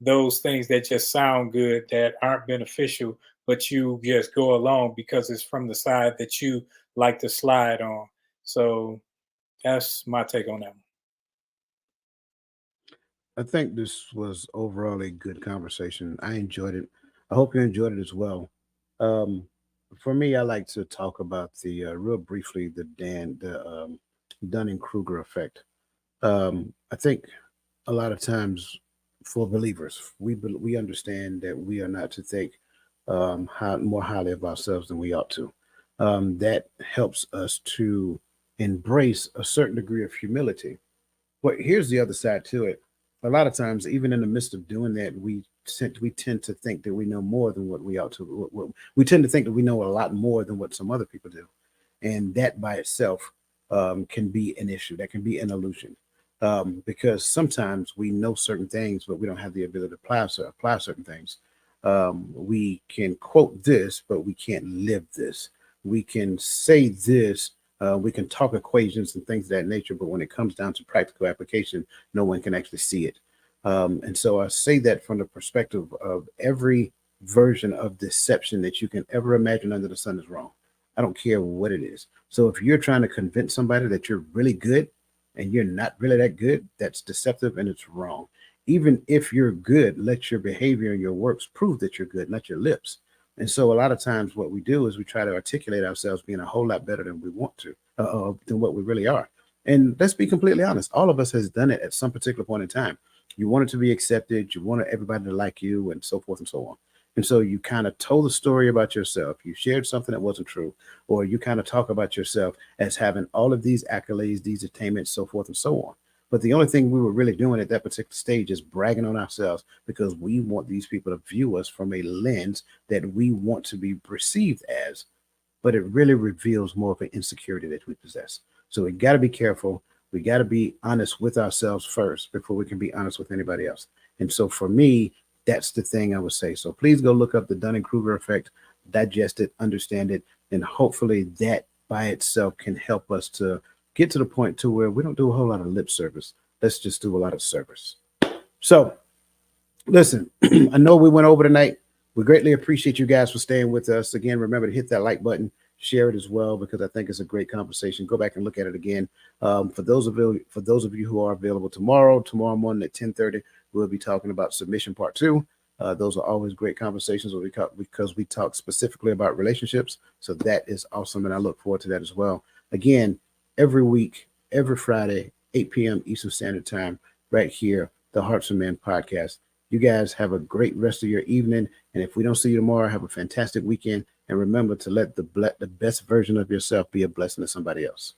those things that just sound good that aren't beneficial, but you just go along because it's from the side that you like to slide on. So that's my take on that one. I think this was overall a good conversation. I enjoyed it. I hope you enjoyed it as well. Um, for me, I like to talk about the real briefly the Dunning Kruger effect. I think a lot of times for believers, we understand that we are not to think more highly of ourselves than we ought to. That helps us to embrace a certain degree of humility. But here's the other side to it. A lot of times, even in the midst of doing that, we tend to think that we know more than what we ought to. We tend to think that we know a lot more than what some other people do, and that by itself can be an issue. That can be an illusion, because sometimes we know certain things, but we don't have the ability to apply certain things. We can quote this, but we can't live this. We can say this. We can talk equations and things of that nature, but when it comes down to practical application, no one can actually see it. And so I say that from the perspective of every version of deception that you can ever imagine under the sun is wrong. I don't care what it is. So if you're trying to convince somebody that you're really good and you're not really that good, that's deceptive and it's wrong. Even if you're good, let your behavior and your works prove that you're good, not your lips. And so a lot of times what we do is we try to articulate ourselves being a whole lot better than we want to, than what we really are. And let's be completely honest. All of us has done it at some particular point in time. You wanted to be accepted. You wanted everybody to like you and so forth and so on. And so you kind of told a story about yourself. You shared something that wasn't true, or you kind of talk about yourself as having all of these accolades, these attainments, so forth and so on. But the only thing we were really doing at that particular stage is bragging on ourselves because we want these people to view us from a lens that we want to be perceived as. But it really reveals more of an insecurity that we possess. So we got to be careful. We got to be honest with ourselves first before we can be honest with anybody else. And so for me, that's the thing I would say. So please go look up the Dunning-Kruger effect, digest it, understand it, and hopefully that by itself can help us to get to the point to where we don't do a whole lot of lip service. Let's just do a lot of service. So listen, I know we went over tonight. We greatly appreciate you guys for staying with us. Again, remember to hit that like button, share it as well, because I think it's a great conversation. Go back and look at it again. For those of you who are available tomorrow morning at 10:30, we'll be talking about submission part 2. Those are always great conversations because we talk specifically about relationships. So that is awesome, and I look forward to that as well. Again, every week, every Friday, 8 p.m. Eastern Standard Time, right here, the Hearts of Men podcast. You guys have a great rest of your evening. And if we don't see you tomorrow, have a fantastic weekend. And remember to let the best version of yourself be a blessing to somebody else.